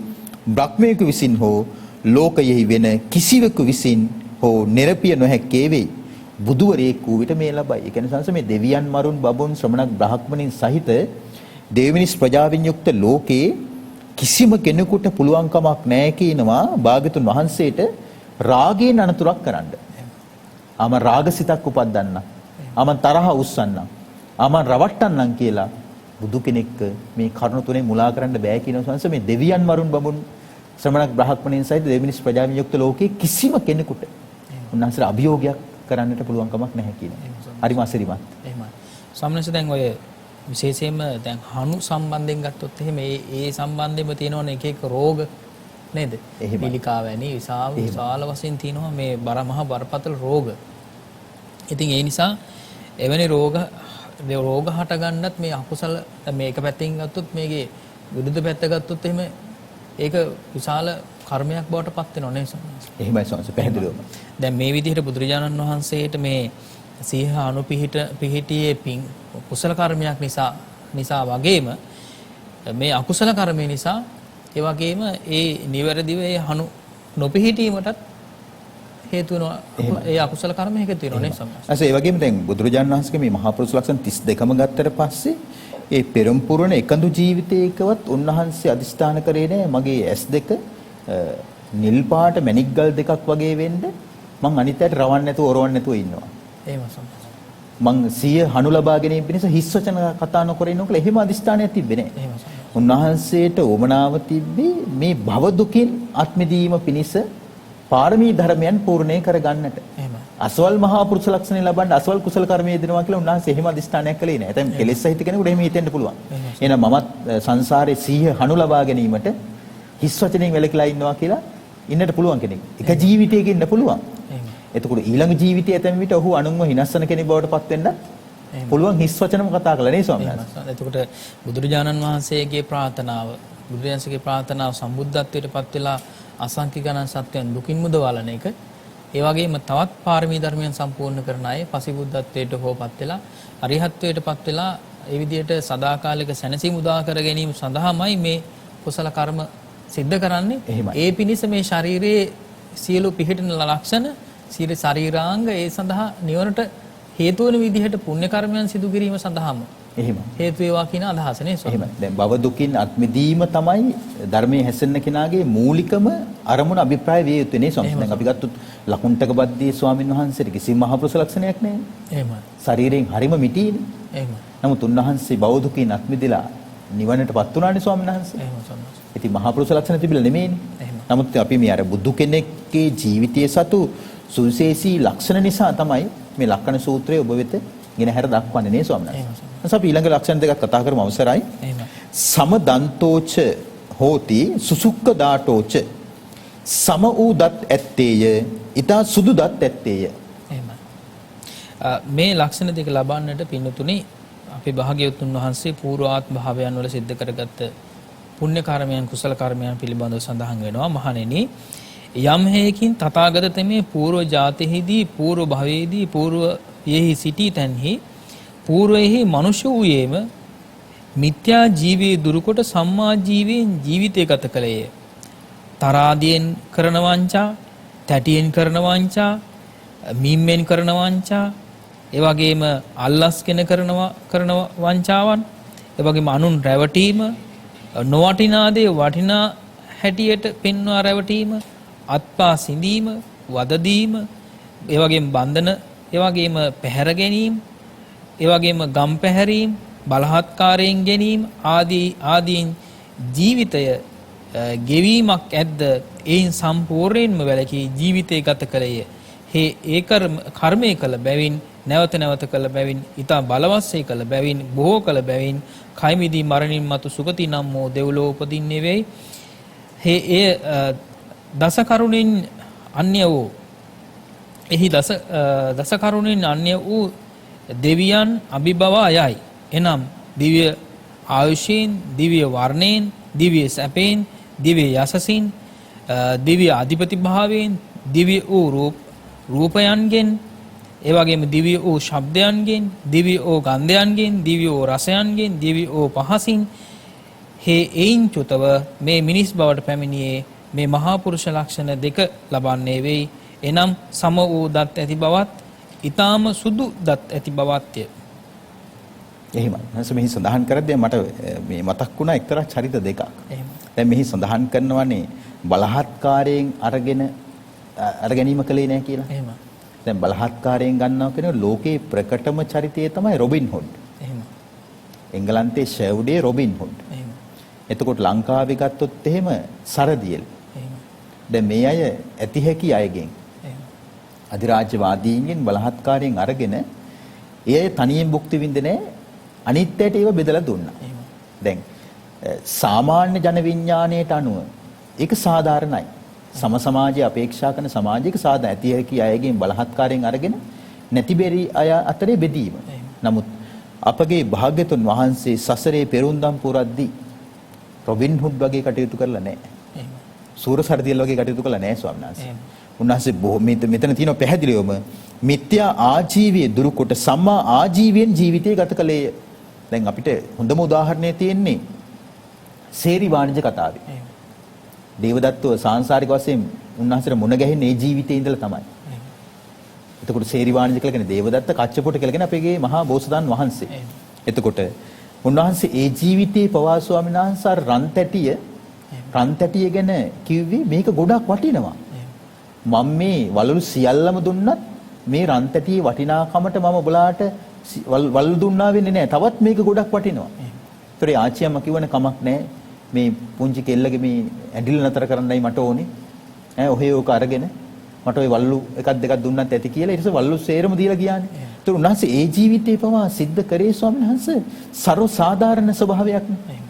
බ්‍රහ්මයෙකු විසින් හෝ ලෝකයෙහි වෙන කිසිවෙකු විසින් හෝ නිරපිය නොහැක්කේ වෙයි. බුදුවරයෙක් වූ විට මේ ලබයි. ඒ කියන්නේ සංස මේ දෙවියන්, මරුන්, බබුන්, ශ්‍රමණ බ්‍රාහ්මණයින් සහිත දෙවිනිස් ප්‍රජාවෙන් යුක්ත ලෝකේ කිසිම කෙනෙකුට පුළුවන් කමක් නැහැ කියනවා භාග්‍යතුන් වහන්සේට රාගයෙන් අනතුරක් කරන්න. ආම රාගසිතක් උපද්දන්න. ආම තරහ උස්සන්න. ආම රවට්ටන්නම් කියලා බුදු කෙනෙක් මේ කරුණ තුනේ මුලා කරන්න බෑ කියන සංස මේ දෙවියන්, මරුන්, බබුන්, ශ්‍රමණ බ්‍රාහ්මණයින් සහිත දෙවිනිස් ප්‍රජාවෙන් යුක්ත ලෝකේ කිසිම කෙනෙකුට උන්වහන්සේට අභියෝගයක් කරන්නට පුළුවන් කමක් නැහැ කියනවා. හරිම අසිරිමත්. එහෙමයි. සම්මනස දැන් ඔය විශේෂයෙන්ම දැන් හනු සම්බන්ධයෙන් ගත්තොත් එහෙම ඒ සම්බන්ධයෙන්ම තියෙනවනේ එක එක රෝග නේද? පිළිකා වැනි විශාල වශයෙන් තියෙනවා මේ මහා බරපතල රෝග. ඉතින් ඒ නිසා එවැනි රෝග හට ගන්නත් මේ අකුසල මේ එක පැත්තකින් ගත්තොත් මේකේ විරුද්ධ පැත්ත ගත්තොත් එහෙම ඒක විශාල කර්මයක් බවට පත් වෙනව නේද? එහෙමයි සෝන්ස පැහැදිලිවම. දැන් මේ විදිහට බුදුරජාණන් වහන්සේට මේ සීහ පිහිටියේ පින් කුසල කර්මයක් නිසා වගේම මේ අකුසල කර්මය නිසා ඒ වගේම ඒ නිවැරදිව ඒ හනු නොපිහිටීමටත් හේතු වෙනවා. ඒ අකුසල කර්ම හේතු වෙනවා නේ සම්මාස. ඒ වගේම දැන් බුදුරජාණන් වහන්සේගේ මේ මහා පුරුෂ ලක්ෂණ 32ම ගත්තට පස්සේ ඒ පෙරම් පුරණ එකඳු ජීවිතයකවත් උන්වහන්සේ අදිස්ථාන කරේ නෑ මගේ S2 නිල් පාට මැණික් ගල් දෙකක් වගේ වෙන්න මං අනිත්යට රවන්න නැතුව ඔරවන්න නැතුව ඉන්නවා. එහෙම සම්මාස. මං සිය හනු ලබා ගැනීම පිණිස හිස් වචන කතා නොකර ඉන්නකොට එහෙම අදිස්ථානයක් තිබ්බේ නෑ. උන්වහන්සේට උමනාව තිබ්බේ මේ භව දුකින් අත්මිදීම පිණිස පාරමී ධර්මයන් පූර්ණේ කරගන්නට. එහෙමයි. අසවල් මහා පුරුෂ ලක්ෂණ ලබන්න අසවල් කුසල කර්මයේ දෙනවා කියලා උන්වහන්සේ එහෙම අදිස්ථානයක් කළේ නෑ. දැන් කෙලෙස් සහිත කෙනෙකුට එහෙම හිතෙන්න පුළුවන්. එහෙනම් මමත් සංසාරේ සිහිය හනු ලබා ගැනීමට හිස් වචනෙන් වැළකීලා ඉන්නවා කියලා ඉන්නට පුළුවන් කෙනෙක්. එක ජීවිතයක ඉන්න පුළුවන්. එතකොට ඊළඟ ජීවිතයේ ඇතැම් විට ඔහු අනුන්ව හිනස්සන කෙනෙක් බවට පත් වෙන්න පුළුවන් හිස් වචනම කතා කළා නේ ස්වාමීන් වහන්සේ. එතකොට බුදුරජාණන් වහන්සේගේ ප්‍රාර්ථනාව සම්බුද්ධත්වයට පත් වෙලා අසංඛ්‍ය ගණන් සත්‍යයන් දුකින් මුදවලන එක. ඒ වගේම තවත් පාරමී ධර්මයන් සම්පූර්ණ කරන අය පසිබුද්ධත්වයට හෝපත් වෙලා අරිහත්ත්වයට පත් වෙලා ඒ විදිහට සදාකාලික සැනසීම උදා කර ගැනීම සඳහාමයි මේ කුසල කර්ම සිද්ධ කරන්නේ. ඒ පිණිස මේ ශරීරයේ සියලු පිහිටන ලක්ෂණ සියලු ශරීරාංග ඒ සඳහා නිවනට හේතු වෙන විදිහට පුණ්‍ය කර්මයන් සිදු කිරීම සඳහාම එහෙම හේතු වේවා කියන අදහස නේ ස්වාමී. එහෙම. දැන් භව දුකින් අත්මිදීම තමයි ධර්මයේ හැසෙන්න කෙනාගේ මූලිකම අරමුණ අභිප්‍රාය විය යුත්තේ නේ ස්වාමී. දැන් අපි ගත්තොත් ලකුණ්ඨක බද්දී ස්වාමීන් වහන්සේට කිසිම මහ පුරුෂ ලක්ෂණයක් නැහැ. එහෙමයි. ශරීරයෙන් හරිම මිටිනේ. එහෙමයි. නමුත් උන්වහන්සේ භව දුකින් අත්මිදලා නිවනටපත් වුණානේ ස්වාමීන් වහන්සේ. එහෙමයි ස්වාමී. ඉතින් මහ පුරුෂ ලක්ෂණ තිබිලා නෙමෙයිනේ. එහෙමයි. නමුත් අපි මේ අර බුදු කෙනෙක්ගේ ජීවිතයේ සතු සුවිශේෂී ලක්ෂණ නිසා තමයි මේ ලක්කන සූත්‍රයේ ඔබ වෙත ගෙන හැර දක්වන්නේ නේ ස්වාමීන් වහන්සේ. එතකොට අපි ඊළඟ ලක්ෂණ දෙකක් කතා කරමු අවසරයි. එහෙමයි. සමදන්තෝච හෝති සුසුක්ක දාටෝච සම වූ දත් ඇත්තේය ඊට සුදු දත් ඇත්තේය. එහෙමයි. මේ ලක්ෂණ දෙක ලබන්නට පින්නතුනේ අපි භාග්‍යවතුන් වහන්සේ පූර්වාත්ම භාවයන් වල සිද්ධ කරගත්ත පුණ්‍ය කර්මයන් කුසල කර්මයන් පිළිබඳව සඳහන් වෙනවා. මහණෙනි යම් හේකින් තථාගත තෙමේ పూర్ව ජාතෙහිදී పూర్ව භවයේදී పూర్ව යෙහි සිටි තැන්හි పూర్වෙහි මනුෂ්‍ය වූයේම මිත්‍යා ජීවයේ දුරුකොට සම්මා ජීවයෙන් ජීවිතය ගත කළේය. තරාදියෙන් කරන වංචා, තැටියෙන් කරන වංචා, මීම්මෙන් කරන වංචා, ඒ වගේම අල්ලස්ගෙන කරන වංචාවන්, ඒ වගේම අනුන් රැවටීම, නොවටිනා දේ වටිනා හැටියට පෙන්වා රැවටීම, අත්පා සිඳීම, වද දීම, ඒ වගේම බන්ධන, ඒ වගේම පැහැර ගැනීම, ඒ වගේම ගම් පැහැරීම, බලහත්කාරයෙන් ගැනීම ආදීන් ජීවිතය ගෙවීමක් ඇද්ද එයින් සම්පූර්ණයෙන්ම වැළකී ජීවිතය ගත කළේය. ඒ කර්මය කළ බැවින් නැවත නැවත කළ බැවින් ඊට බලවත්සේ කළ බැවින් බොහෝ කළ බැවින් කයිමිදී මරණින් මතු සුගති නම් වූ දෙව්ලොව උපදින්නේ වෙයි. ඒ දස කරුණින් අන්‍ය වූ එහි දස කරුණින් අන්‍ය වූ දෙවියන් අභිබවා යයි. එනම් දිව්‍ය ආයුෂයෙන්, දිව්‍ය වර්ණයෙන්, දිව්‍ය සැපයෙන්, දිව්‍ය යසසින්, දිව්‍ය අධිපති භාවයෙන්, දිව්‍ය වූ රූපයන්ගෙන්, ඒ වගේම දිව්‍ය වූ ශබ්දයන්ගෙන්, දිව්‍ය වූ ගන්ධයන්ගෙන්, දිව්‍ය වූ රසයන්ගෙන්, දිව්‍ය වූ පහසින් එයින් චුතව මේ මිනිස් බවට පැමිණියේ මේ මහා පුරුෂ ලක්ෂණ දෙක ලබන්නේ වෙයි. එනම් සම වූ දත් ඇති බවත්, ඊටාම සුදු දත් ඇති බවත්ය. එහෙමයි. නැස මෙහි සඳහන් කරද්දී මට මේ මතක් වුණා එක්තරා චරිත දෙකක්. එහෙමයි. දැන් මෙහි සඳහන් කරනවානේ බලහත්කාරයෙන් අරගැනීම කලේ නැහැ කියලා. එහෙමයි. දැන් බලහත්කාරයෙන් ගන්නවා කියන ලෝකේ ප්‍රකටම චරිතය තමයි රොබින් හුඩ්. එහෙමයි. එංගලන්තයේ ෂෙව්ඩේ රොබින් හුඩ්. එහෙමයි. එතකොට ලංකාවේ ගත්තොත් එහෙම සරදියෙල්. එහෙමයි. දැන් මේ අය ඇති හැකි අයගෙන් අධිරාජ්‍යවාදීන්ගෙන් බලහත්කාරයෙන් අරගෙන ඒ අය තනියෙන් භුක්ති විඳින්නේ අනිත් ඇයට ඒව බෙදලා දුන්නා. දැන් සාමාන්‍ය ජන විඥාණයට අනුව ඒක සාධාරණයි. සම සමාජයේ අපේක්ෂා කරන සමාජයක සාධාරණ ඇති හැකි අයගෙන් බලහත්කාරයෙන් අරගෙන නැති බැරි අය අතරේ බෙදීම. නමුත් අපගේ භාග්‍යතුන් වහන්සේ සසරේ පෙරුම්දම් පුරද්දී රොබින් හුඩ් වගේ කටයුතු කරලා නැහැ. සූරසර්දියල් වගේ කටයුතු කරලා නැහැ ස්වාමීන් වහන්සේ. උන්වහන්සේ මෙතන තියෙන පැහැදිලිවම මිත්‍යා ආජීවයේ දුරු කොට සම්මා ආජීවයෙන් ජීවිතය ගත කළේය. දැන් අපිට හොඳම උදාහරණය තියෙන්නේ සේරි වාණිජ කතාවේ. දේවදත්තව සාංශාරික වශයෙන් උන්වහන්සේට මුණ ගැහෙන්නේ ඒ ජීවිතේ ඉඳලා තමයි. එතකොට සේරි වාණිජ කියලා කියන්නේ දේවදත්ත කච්චපොට කියලා කියන අපේ මහා බෝසතාණන් වහන්සේ. එතකොට උන්වහන්සේ ඒ ජීවිතේ පවා ස්වාමීන් වහන්සේ රන් තැටිය ගැන කිව්වේ මේක ගොඩක් වටිනවා. මම මේ වලලු සියල්ලම දුන්නත් මේ රන් තැටියේ වටිනාකමට මම ඔබලාට වලලු දුන්නා වෙන්නේ නැහැ. තවත් මේක ගොඩක් වටිනවා. ඒතර ආච්චියම්ම කිව්වනේ කමක් නැහැ. මේ පුංචි කෙල්ලගේ මේ ඇඬිල්ල නතර කරන්නයි මට ඕනේ. ඔහේ ඕක අරගෙන මට ওই වල්ලු එකක් දෙකක් දුන්නත් ඇති කියලා ඊට පස්සේ වල්ලු සේරම දීලා ගියානේ. ඒතර උන්වහන්සේ ඒ ජීවිතේ පවා සිද්ධ කරේ ස්වාමීන් වහන්සේ සර්ව සාධාරණ ස්වභාවයක් නේ.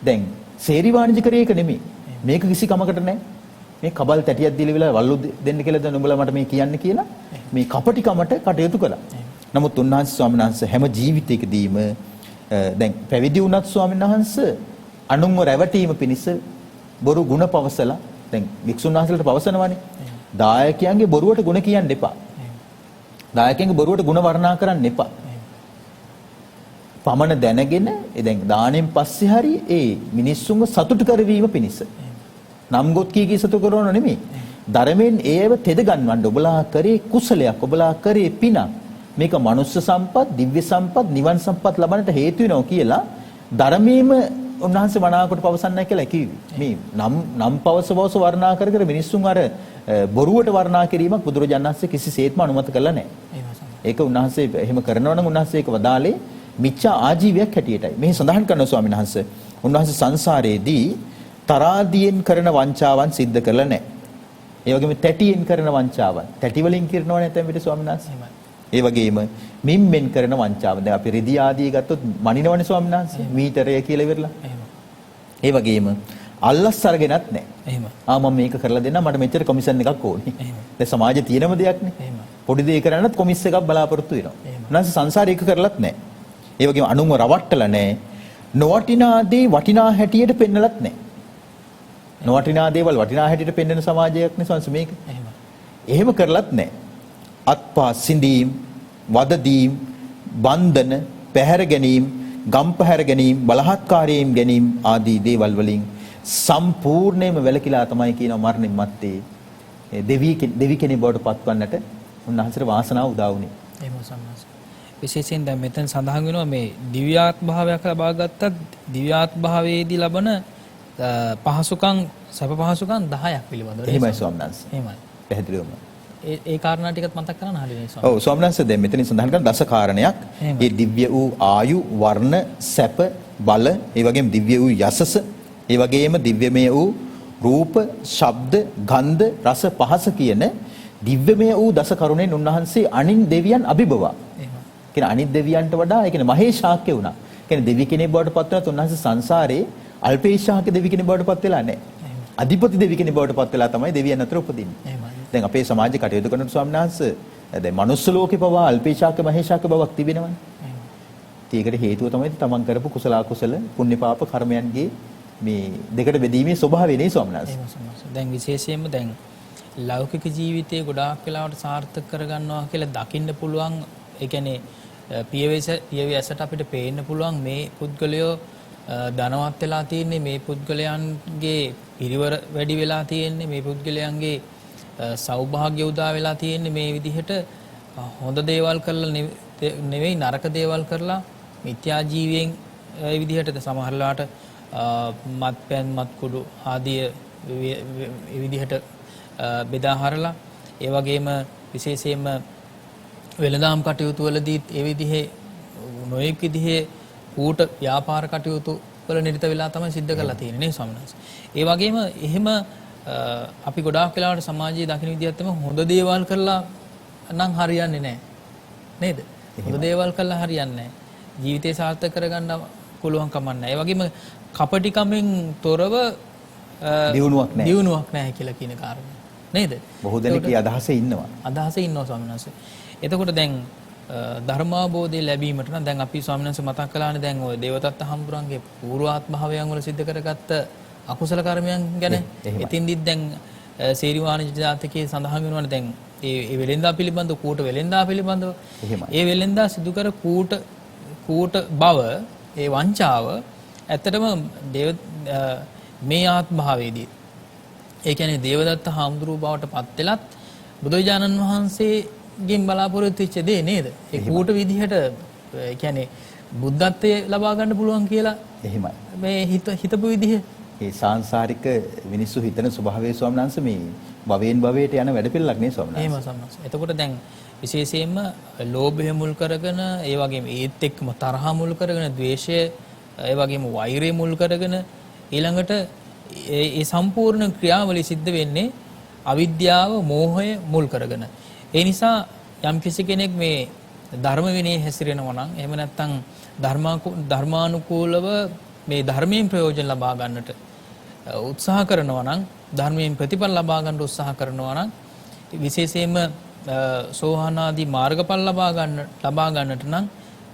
දැන් සේරි වාණිජ කරේ එක නෙමෙයි. මේක කිසි කමකට නැහැ. මේ කබල් තැටියක් දීලා විලා වල්ලු දෙන්න කියලා දැන් උඹලා මට මේ කියන්නේ කියලා මේ කපටිකමට කටයුතු කළා. නමුත් උන්වහන්සේ ස්වාමීන් වහන්සේ හැම ජීවිතයකදීම දැන් පැවිදි වුණත් ස්වාමීන් වහන්සේ අනුන්ව රැවටීම පිණිස බොරු ಗುಣ පවසලා දැන් වික්ෂුන් වහන්සේලාට පවසනවානේ. දායකයන්ගේ බොරුවට ಗುಣ කියන්න එපා. දායකයන්ගේ බොරුවට ಗುಣ වර්ණනා කරන්න එපා. පමණ දැනගෙන දැන් දාණයෙන් පස්සේ හරි ඒ මිනිස්සුන්ව සතුටු කරවීම පිණිස. නම් ගොත් කී සතුටු කරනව නෙමෙයි. ධර්මයෙන් ඒව තෙද ගන්නවන්න ඔබලා කරේ කුසලයක් ඔබලා කරේ පිනක්. මේක මනුස්ස සම්පත්, දිව්‍ය සම්පත්, නිවන් සම්පත් ලබන්නට හේතු වෙනවා කියලා ධර්මයේම උන්වහන්සේ මනාවකට පවසන්නයි කියලා කිව්වේ. මේ නම් පවස වර්ණනා කර කර මිනිස්සුන් අර බොරුවට වර්ණනා කිරීමක් බුදුරජාණන් වහන්සේ කිසිසේත්ම අනුමත කළා නැහැ. ඒක උන්වහන්සේ එහෙම කරනවා නම් උන්වහන්සේ ඒක වදාලේ මිච්ඡා ආජීවයක් හැටියටයි. මෙහි සඳහන් කරනවා ස්වාමීන් වහන්සේ. උන්වහන්සේ සංසාරයේදී තරාදියෙන් කරන වංචාවන් සිද්ධ කරලා නැහැ. ඒ වගේම තැටියෙන් කරන වංචාවන්. තැටි වලින් කරනව නැත්නම් පිට ස්වාමීන් වහන්සේ. ඒ වගේම මිම්මෙන් කරන වංචාව. දැන් අපි රෙදි ආදී ගත්තොත් මනිනවනේ ස්වාමීන් වහන්සේ. මීටරය කියලා ඉවරලා. ඒ වගේම අල්ලස් අරගෙනත් නැහැ. එහෙම. මම මේක කරලා දෙන්නම් මට මෙච්චර කොමිෂන් එකක් ඕනේ. දැන් සමාජයේ තියෙනම දෙයක් නේ. පොඩි දෙයක් කරන්නත් කොමිස් එකක් බලාපොරොත්තු වෙනවා. නැන්ස සංසාරේ එක කරලත් නැහැ. ඒ වගේම අනුන්ව රවට්ටලා නැහැ. නොවටිනා දේ වටිනා හැටියට පෙන්නලත් නැහැ. නොවටිනා දේවල් වටිනා හැටියට පෙන්වන සමාජයක් නේ සංස මේක. එහෙම කරලත් නැහැ. අත්පා සිඳීම්, වදදීම්, බන්ධන, පැහැර ගැනීම, ගම් පැහැර ගැනීම, බලහත්කාරයෙන් ගැනීම ආදී දේවල් වලින් සම්පූර්ණයෙන්ම වැළකීලා තමයි කියනවා මරණින් මත්තේ දෙවි කෙනෙක් බවට පත්වන්නට උන්වහන්සේට වාසනාව උදා වුණේ. එහෙම සම්මාස. විශේෂයෙන් දැන් මෙතන සඳහන් වෙනවා මේ දිව්‍යාත්ම භාවයක් ලබා ගත්තත් දිව්‍යාත්ම භාවයේදී ලබන පහසුකම් සැප පහසුකම් 10ක් පිළිබඳව. එහෙමයි ස්වාමීන් වහන්සේ. එහෙමයි. පැහැදිලිවම. ඒ කාරණා ටිකත් මතක් කරන්න හරියනේ ස්වාමීන්. ඔව් ස්වාමීන් වහන්සේ දැන් මෙතනින් සඳහන් කරන දස කාරණයක්. ඒ දිව්‍ය වූ ආයු, වර්ණ, සැප, බල, ඒ වගේම දිව්‍ය වූ යසස, ඒ වගේම දිව්‍යමය වූ රූප, ශබ්ද, ගන්ධ, රස, පහස කියන දිව්‍යමය වූ දස කරුණෙන් උන්වහන්සේ අනින් දෙවියන් අභිබවා. එහෙම. කියන්නේ අනිත් දෙවියන්ට වඩා ඒ කියන්නේ මහේශාක්‍ය වුණා. කියන්නේ දෙවි කෙනෙක් බවට පත් වෙනත් උන්වහන්සේ සංසාරේ අල්පේශාක්‍ය දෙවි කෙනෙක් බවට පත් වෙලා නැහැ. අධිපති දෙවි කෙනෙක් බවට පත් වෙලා තමයි දෙවියන් අතර උපදින්නේ. එහෙමයි. දැන් අපේ සමාජයේ කටයුතු කරන ස්වාමීන් වහන්සේ දැන් මනුස්ස ලෝකේ පවා අල්පේශාක්‍ය මහේශාක්‍ය බවක් තිබෙනවනේ. ඒකට හේතුව තමයි තමන් කරපු කුසල අකුසල පුණ්‍ය පාප කර්මයන්ගේ මේ දෙකට බෙදීමේ ස්වභාවය නේ ස්වාමීන් වහන්සේ. දැන් විශේෂයෙන්ම දැන් ලෞකික ජීවිතයේ ගොඩාක් වෙලාවට සාර්ථක කරගන්නවා කියලා දකින්න පුළුවන්. ඒ කියන්නේ පියවැසට අපිට පේන්න පුළුවන් මේ පුද්ගලයෝ ධනවත් වෙලා තියෙන්නේ, මේ පුද්ගලයන්ගේ පිරිවර වැඩි වෙලා තියෙන්නේ, මේ පුද්ගලයන්ගේ සෞභාග්‍ය උදා වෙලා තියෙන්නේ මේ විදිහට හොඳ දේවල් කරලා නෙවෙයි නරක දේවල් කරලා මිත්‍යා ජීවියෙන් ඒ විදිහට සමහරලාට මත්පැන් මත්කුඩු ආදී ඒ විදිහට බෙදා හරලා ඒ වගේම විශේෂයෙන්ම වෙළඳාම් කටයුතු වලදී ඒ විදිහේ නොයෙක් විදිහේ කූට ව්‍යාපාර කටයුතු වල නිරත වෙලා තමයි සිද්ධ කරලා තියෙන්නේ නේ ස්වාමීන් වහන්සේ. ඒ වගේම එහෙම අපි ගොඩාක් වෙලාවට සමාජයේ දකින්න විදිහත් තමයි හොඳ දේවල් කරලා නම් හරියන්නේ නැහැ. නේද? හොඳ දේවල් කළා හරියන්නේ නැහැ. ජීවිතය සාර්ථක කරගන්න පුළුවන් කමක් නැහැ. ඒ වගේම කපටිකමෙන් තොරව දියුණුවක් නැහැ කියලා කියන කාරණය. නේද? බොහෝ දෙනෙක්ගේ අදහසේ ඉන්නවා. අදහසේ ඉන්නවා ස්වාමීන් වහන්සේ. එතකොට දැන් ධර්මාබෝධය ලැබීමට නම් දැන් අපි ස්වාමීන් වහන්සේ මතක් කළානේ දැන් ඔය දේවදත්ත හම්බුරන්ගේ පූර්වාත්මභාවයන් වල සිද්ධ කරගත්ත අකුසල කර්මයන් ගැන. එතින්දිත් දැන් සේරිවාණ ජාතකයේ සඳහන් වෙනවානේ දැන් ඒ වෙලෙන්දා පිළිබඳව කූට වෙලෙන්දා පිළිබඳව. ඒ වෙලෙන්දා සිදු කර කූට බව ඒ වංචාව ඇත්තටම මේ ආත්මභාවයේදී ඒ කියන්නේ දේවදත්ත හාමුදුරුවෝ බවට පත් වෙලත් බුදුරජාණන් වහන්සේගෙන් බලාපොරොත්තු වෙච්ච දේ නේද? ඒ කූට විදිහට ඒ කියන්නේ බුද්ධත්වයේ ලබා ගන්න පුළුවන් කියලා එහෙමයි. මේ හිතපු විදිහ ඒ සාංශාරික මිනිස්සු හිතන ස්වභාවයේ ස්වාමීන් වහන්සේ මේ භවයෙන් භවයට යන වැඩපිළිවෙලක් නේ ස්වාමීන් වහන්සේ. එහෙම ස්වාමීන් වහන්සේ. එතකොට දැන් විශේෂයෙන්ම ලෝභය මුල් කරගෙන ඒ වගේම ඒත් එක්කම තරහ මුල් කරගෙන ද්වේෂය ඒ වගේම වෛරය මුල් කරගෙන ඊළඟට ඒ සම්පූර්ණ ක්‍රියාවලිය සිද්ධ වෙන්නේ අවිද්‍යාව මෝහය මුල් කරගෙන. ඒ නිසා යම් කිසි කෙනෙක් මේ ධර්ම විනයේ හැසිරෙනවා නම් එහෙම නැත්නම් ධර්මානුකූලව මේ ධර්මයෙන් ප්‍රයෝජන ලබා ගන්නට උත්සාහ කරනවා නම් ධර්මයෙන් ප්‍රතිඵල ලබා ගන්න උත්සාහ කරනවා නම් විශේෂයෙන්ම සෝහාන ආදී මාර්ගඵල ලබා ගන්නට නම්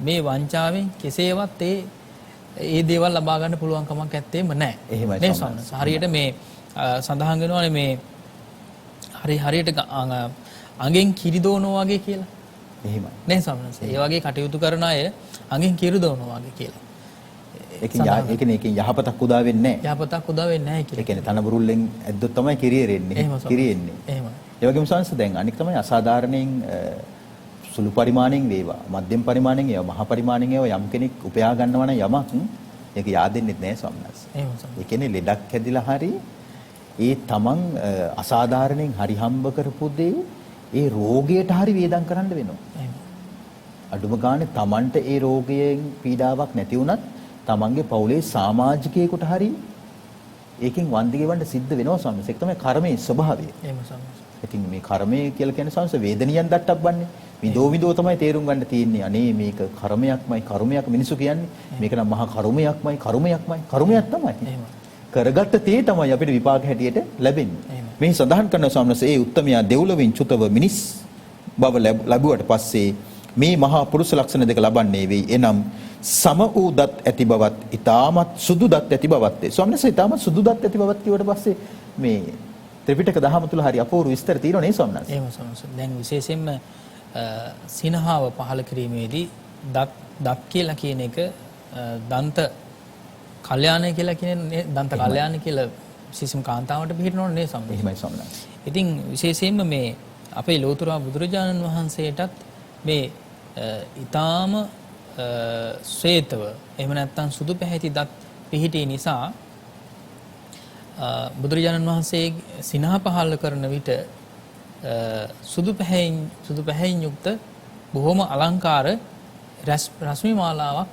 මේ වංචාවෙන් කෙසේවත් ඒ දේවල් ලබා ගන්න පුළුවන් කමක් නැත්තේම නැහැ. එහෙමයි සම්මත. හරියට මේ සඳහන් වෙනවානේ මේ හරියට අඟෙන් කිරි දෝනවා වගේ කියලා. එහෙමයි. නේ සම්මත. ඒ වගේ කටයුතු කරන අය අඟෙන් කිරි දෝනවා වගේ කියලා. ඒකෙන් යහපතක් උදා වෙන්නේ නැහැ. යහපතක් උදා වෙන්නේ නැහැ කියලා. ඒ කියන්නේ තනබුරුල්ලෙන් ඇද්දොත් තමයි කිරිය රෙන්නේ. කිරිය එන්නේ. එහෙමයි. ඒ වගේම සංස දැන් අනික තමයි අසාධාරණයෙන් සුළු පරිමාණයෙන් වේවා මධ්‍යම පරිමාණයෙන් ඒවා මහා පරිමාණයෙන් ඒවා යම් කෙනෙක් උපයා ගන්නවා නම් යමක් ඒක yaadෙන්නේ නැහැ ස්වාමීන් වහන්සේ. ඒ කියන්නේ ලෙඩක් හැදිලා හරි ඒ තමන් අසාධාරණයෙන් හරි හම්බ කරපු දේ ඒ රෝගයට හරි වේදම් කරන්න වෙනවා. අඩුම ගානේ තමන්ට ඒ රෝගයෙන් පීඩාවක් නැති වුණත් තමන්ගේ පවුලේ සමාජිකයෙකුට හරි ඒකෙන් වන්දි ගෙවන්න සිද්ධ වෙනවා ස්වාමීන් වහන්සේ. ඒක තමයි කර්මයේ ස්වභාවය. එහෙම ස්වාමීන් වහන්සේ. ඉතින් මේ කර්මය කියලා කියන්නේ සංස වේදනියන් දට්ටබ්බන්නේ. විදෝ තමයි තේරුම් ගන්න තියෙන්නේ. අනේ මේක කර්මයක් මිනිසු කියන්නේ. මේක නම් මහා කර්මයක් තමයි. කරගත්ත තේ තමයි අපිට විපාක හැටියට ලැබෙන්නේ. මේ සඳහන් කරන ස්වාමීන් වහන්සේ ඒ උත්තමයා දෙව්ලොවින් චුතව මිනිස් බව ලැබුවට පස්සේ මේ මහා පුරුෂ ලක්ෂණ දෙක ලබන්නේ වෙයි. එනම් සම වූ දත් ඇති බවත් ඊටමත් සුදු දත් ඇති බවත්. ස්වාමීන් වහන්සේ ඊටමත් සුදු දත් ඇති බවත් කියවට පස්සේ මේ ත්‍රිපිටක දහම තුල හරි අපූර්ව විස්තර තියෙනවා නේ ස්වාමීන් වහන්සේ. එහෙම ස්වාමීන් වහන්සේ. දැන් විශේෂයෙන්ම සිනහාව පහළ කිරීමේදී දත් කියලා කියන එක දන්ත කල්යාණය කියලා කියන්නේ දන්ත කල්යාණය කියලා විශේෂම කාන්තාවට පිළිහිනවනේ නේ ස්වාමීන් වහන්සේ. එහෙමයි ස්වාමීන් වහන්සේ. ඉතින් විශේෂයෙන්ම මේ අපේ ලෝතර බුදුරජාණන් වහන්සේටත් මේ ඊටාම ශ්වේතව එහෙම නැත්නම් සුදු පැහැති දත් පිහිටි නිසා බුදුරජාණන් වහන්සේ සිනහ පහළ කරන විට සුදු පැහැයෙන් යුක්ත බොහොම අලංකාර රශ්මි මාලාවක්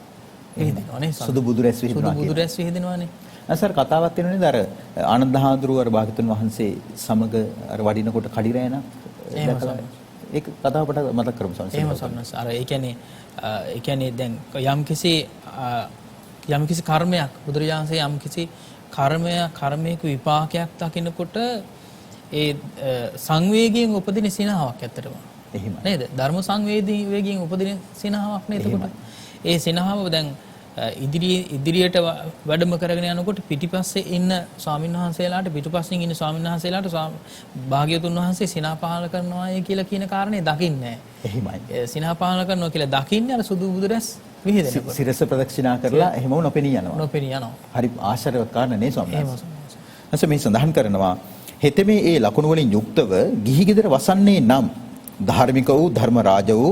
විහිදෙනවා නේ. සුදු බුදු රැස් විහිදෙනවානේ. සර් කතාවක් තියෙනවා නේද අර ආනන්ද හාමුදුරුව අර භාග්‍යතුන් වහන්සේ සමග අර වඩිනකොට කඩිරෑන ඒක කතාවට මතක් කරමු සංසය. එහෙම සම්නස්. අර ඒ කියන්නේ දැන් යම්කිසි කර්මයක් බුදුරජාණන්සේ යම්කිසි කර්මයක විපාකයක් දකිනකොට ඒ සංවේගයෙන් උපදින සිනහාවක් ඇත්තටම. එහෙමයි. නේද? ධර්ම සංවේගයෙන් උපදින සිනහාවක් නේද එතකොට. ඒ සිනහාව දැන් ඉදිරියට වැඩම කරගෙන යනකොට පිටිපස්සේ ඉන්න ස්වාමීන් වහන්සේලාට පිටුපස්සෙන් ඉන්න ස්වාමීන් වහන්සේලාට භාග්‍යවතුන් වහන්සේ සිනහ පහල කරනවායි කියලා කියන කාරණේ දකින්නේ නැහැ. එහෙමයි. සිනහ පහල කරනවා කියලා දකින්නේ අර සුදු බුදු රැස් විහිදෙනකොට. සිරස ප්‍රදක්ෂිනා කරලා එහෙමම නොපෙනී යනවා. හරි ආශ්චර්යවත් කාරණා නේ ස්වාමීන් වහන්සේ. මේ සඳහන් කරනවා හෙතෙමේ ඒ ලකුණු වලින් යුක්තව ගිහි ගෙදර වසන්නේ නම් ධාර්මික වූ ධර්ම රාජ වූ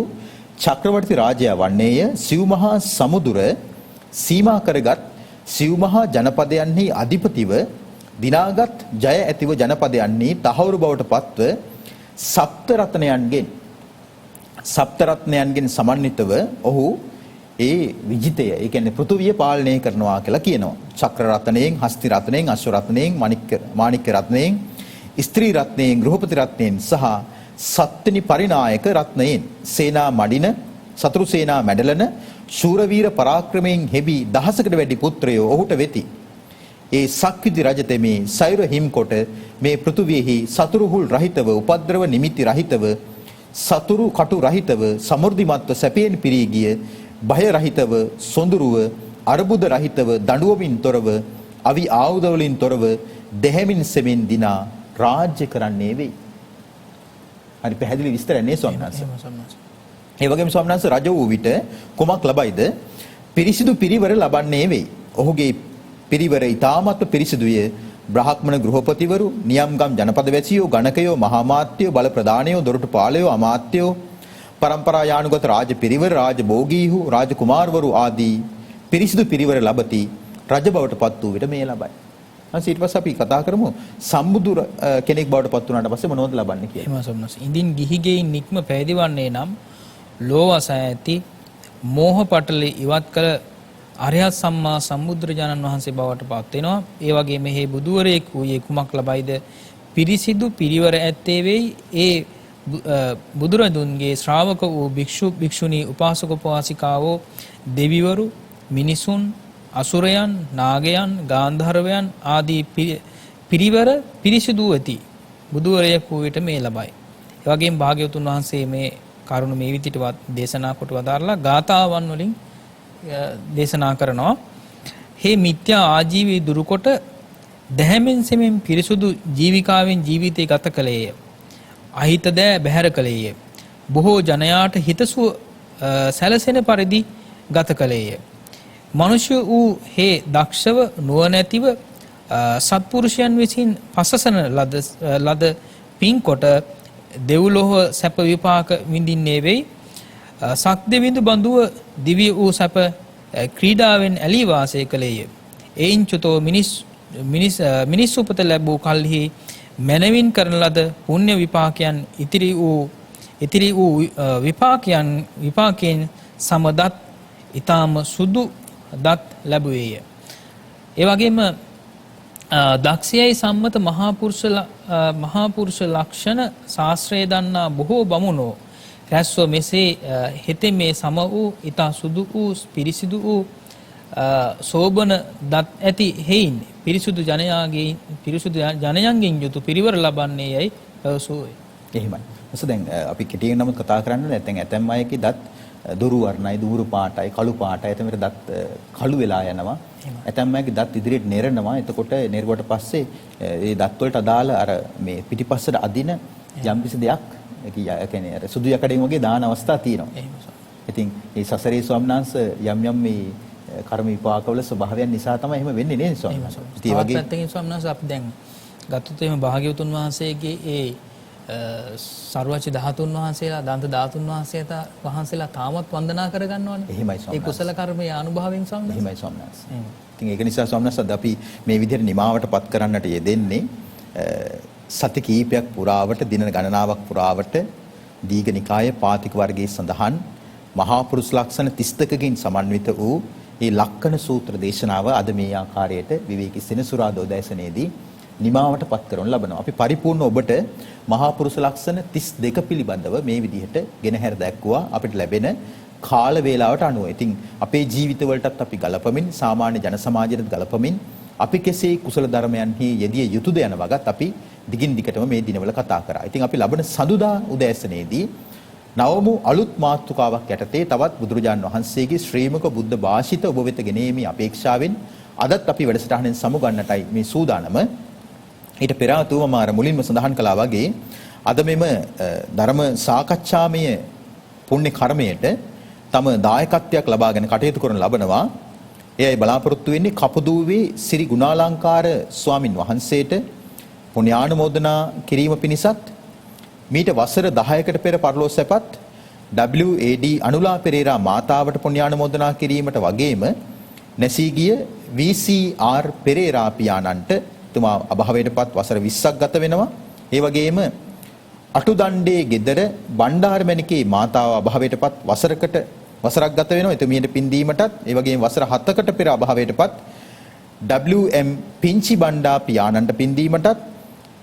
චක්‍රවර්ති රාජයා වන්නේය. සිව්මහා සමුදුර සීමා කරගත් සිව්මහා ජනපදයන්හි අධිපතිව දිනාගත් ජය ඇතිව ජනපදයන්හි තහවුරු බවට පත්ව සප්ත රත්නයන්ගෙන් සමන්විතව ඔහු ඒ විජිතය ඒ කියන්නේ පෘථුවිය පාලනය කරනවා කියලා කියනවා. චක්‍ර රත්නයෙන්, හස්ති රත්නයෙන්, අශ්ව රත්නයෙන්, මාණික්ක රත්නයෙන්, ස්ත්‍රී රත්නයෙන්, ගෘහපති රත්නයෙන් සහ සත්වෙනි පරිනායක රත්නයෙන් සේනා මඩින, සතුරු සේනා මැඩලන ශූරවීර පරාක්‍රමයෙන් හෙබි දහසකට වැඩි පුත්‍රයෝ ඔහුට වෙති. ඒ සක්විති රජතෙමේ සයුර හිම්කොට මේ පෘථුවියෙහි සතුරුහුල් රහිතව උපද්‍රව නිමිති රහිතව සතුරු කටු රහිතව සමෘද්ධිමත්ව සැපයෙන් පිරී ගිය භය රහිතව සොඳුරුව අර්බුද රහිතව දඬුවමින් තොරව අවි ආයුධ වලින් තොරව දෙහැමින් සෙමින් දිනා රාජ්‍ය කරන්නේ වෙයි. හරි පැහැදිලි විස්තරයක් නේ ස්වාමීන් වහන්සේ. ඒ වගේම ස්වාමීන් වහන්සේ රජ වූ විට කුමක් ලබයිද? පිරිසිදු පිරිවර ලබන්නේ වෙයි. ඔහුගේ පිරිවර ඊ타මත්ව පිරිසිදුය. බ්‍රාහ්මණ ගෘහපතිවරු, නියම්ගම් ජනපදවැසියෝ, ගණකයෝ, මහා මාත්‍යෝ, බල ප්‍රදානයෝ, දොරටු පාලයෝ, අමාත්‍යෝ, පරම්පරා යානුගත රාජ පිරිවර, රාජ භෝගීහු, රාජ කුමාරවරු ආදී පිරිසිදු පිරිවර ලබති. රජ බවට පත් වූ විට මේ ලබයි. ඊට පස්සේ අපි කතා කරමු සම්බුදු කෙනෙක් බවට පත් වුණාට පස්සේ මොනවද ලබන්නේ කියලා. එහෙම සම්නස්. ඉදින් ගිහිගෙයින් නික්ම පැවිදිවන්නේ නම් ලෝවස ඇති මෝහ පටලේ ඉවත් කළ අරියත් සම්මා සම්බුදුරජාණන් වහන්සේ බවට පත් වෙනවා. ඒ වගේම මේ බුදුවරයෙක් වූයේ කුමක් ලබයිද? පිරිසිදු පිරිවර ඇත්තේ වෙයි. ඒ බුදුරදුන්ගේ ශ්‍රාවක වූ භික්ෂු භික්ෂුණී උපාසක උපාසිකාවෝ දෙවිවරු මිනිසුන් අසුරයන් නාගයන් ගාන්ධර්වයන් ආදී පිරිවර පිරිසිදු ඇති බුදුවරයෙක් වූ විට මේ ලබයි. ඒ වගේම භාග්‍යවතුන් වහන්සේ මේ කරුණ මේ විදිහට දේශනා කොට වදාරලා ගාථාවන් වලින් දේශනා කරනවා. හේ මිත්‍යා ආජීවී දුරුකොට දැහැමෙන් සෙමෙන් පිරිසුදු ජීවිකාවෙන් ජීවිතය ගත කළේය. අහිත දෑ බැහැර කළේය. බොහෝ ජනයාට හිතසුව සැලසෙන පරිදි ගත කළේය. මනුෂ්‍ය වූ හේ දක්ෂව නුවණැතිව සත්පුරුෂයන් විසින් පසසන ලද පින්කොට දෙව්ලොව සැප විපාක විඳින්නේ වෙයි. සක්දෙවිඳු බඳුව දිව්‍ය වූ සැප ක්‍රීඩාවෙන් ඇලී වාසය කළේය. එයින් චුතෝ මිනිස් උපත ලැබූ කල්හි මනවින් කරන ලද පුණ්‍ය විපාකයන් ඉතිරි වූ විපාකයෙන් සමදත් ඊටම සුදු දත් ලැබුවේය. ඒ වගේම දක්ෂයයි සම්මත මහා පුරුෂ ලක්ෂණ ශාස්ත්‍රය දන්නා බොහෝ බමුණෝ රැස්ව මෙසේ හෙතෙ මේ සම වූ ඊතා සුදු වූ පිරිසිදු වූ සෝබන දත් ඇති හේයින් පිරිසුදු ජනයන්ගෙන් යුතු පිරිවර ලබන්නේ යයි පැවසුවේ. එහෙමයි. මොකද දැන් අපි කෙටියෙන් නමුත් කතා කරන්න නැත්නම් ඇතැම් අයගේ දත් දොරු වර්ණයි, දూరు පාටයි, කළු පාටයි, එතන දත් කළු වෙලා යනවා. ඇතැම් අයගේ දත් ඉදිරියට නෙරනවා. එතකොට නෙරුවට පස්සේ ඒ දත් වලට අදාළ අර මේ පිටිපස්සට අදින යම්කිසි දෙයක් ඒ කියන්නේ අර සුදු යකඩෙන් වගේ දාන අවස්ථා තියෙනවා. ඉතින් මේ සසරේ ස්වාමීන් වහන්සේ යම් මේ කර්ම විපාකවල ස්වභාවයන් නිසා තමයි එහෙම වෙන්නේ නේද ස්වාමීන් වහන්සේ. ඒ වගේ පැත්තකින් ස්වාමීන් වහන්සේ අපි දැන් ගත්තොත් එහෙම භාග්‍යවතුන් වහන්සේගේ ඒ සර්වචි ධාතුන් වහන්සේලා දන්ත ධාතුන් වහන්සේලා තාමත් වන්දනා කරගන්නවනේ. එහෙමයි ස්වාමීන් වහන්සේ. ඒ කුසල කර්මයේ අනුභවයෙන් ස්වාමීන් වහන්සේ. එහෙමයි ස්වාමීන් වහන්සේ. ඉතින් ඒක නිසා ස්වාමීන් වහන්සේ අපි මේ විදිහට නිමාවටපත් කරන්නට යෙදෙන්නේ සති කීපයක් පුරාවට දින ගණනාවක් පුරාවට දීඝනිකායේ පාතික වර්ගයේ සඳහන් මහා පුරුෂ ලක්ෂණ 32කින් සමන්විත වූ මේ ලක්කන සූත්‍ර දේශනාව අද මේ ආකාරයට විවේකී සෙනසුරාදා උදෑසනේදී නිමාවටපත් කරන ලබනවා. අපි පරිපූර්ණ ඔබට මහා පුරුෂ ලක්ෂණ 32 පිළිබඳව මේ විදිහට ගෙනහැර දැක්වුවා අපිට ලැබෙන කාල වේලාවට අනුව. ඉතින් අපේ ජීවිතවලටත් අපි ගලපමින් සාමාන්‍ය ජන සමාජයට ගලපමින් අපි කෙසේ කුසල ධර්මයන්හි යෙදිය යුතුද යන වගත් අපි දිගින් දිගටම මේ දිනවල කතා කරා. ඉතින් අපි ලබන සඳුදා උදෑසනේදී නවමු අලුත් මාතෘකාවක් යටතේ තවත් බුදුරජාන් වහන්සේගේ ශ්‍රීමක බුද්ධ භාෂිත ඔබ වෙත ගෙනීමේ අපේක්ෂාවෙන් අදත් අපි වැඩසටහනෙන් සමුගන්නටයි මේ සූදානම. ඊට පෙර ආතුම මාර මුලින්ම සඳහන් කළා වගේ අද මෙම ධර්ම සාකච්ඡාමය පුණ්‍ය කර්මයට තම දායකත්වයක් ලබාගෙන කටයුතු කරන ලබනවා. එයයි බලාපොරොත්තු වෙන්නේ කපුදුවේ සිරි ගුණාලංකාර ස්වාමින් වහන්සේට පුණ්‍යානුමෝදනා කිරීම පිණිසත් මීට වසර 10කට පෙර පරලෝ සැපත් WAD අනුලා පෙරේරා මාතාවට පුණ්‍යානුමෝදනා කිරීමට වගේම නැසී ගිය VCR පෙරේරා පියාණන්ට තුමා අභාවයටපත් වසර 20ක් ගත වෙනවා. ඒ වගේම අටුදණ්ඩේ ගෙදර බණ්ඩාරමණිකේ මාතාව අභාවයටපත් වසරක් ගත වෙනවා. එතුමියට පින් දීමටත් ඒ වගේම වසර 7කට පෙර අභාවයටපත් WM පිංචි බණ්ඩා පියාණන්ට පින් දීමටත්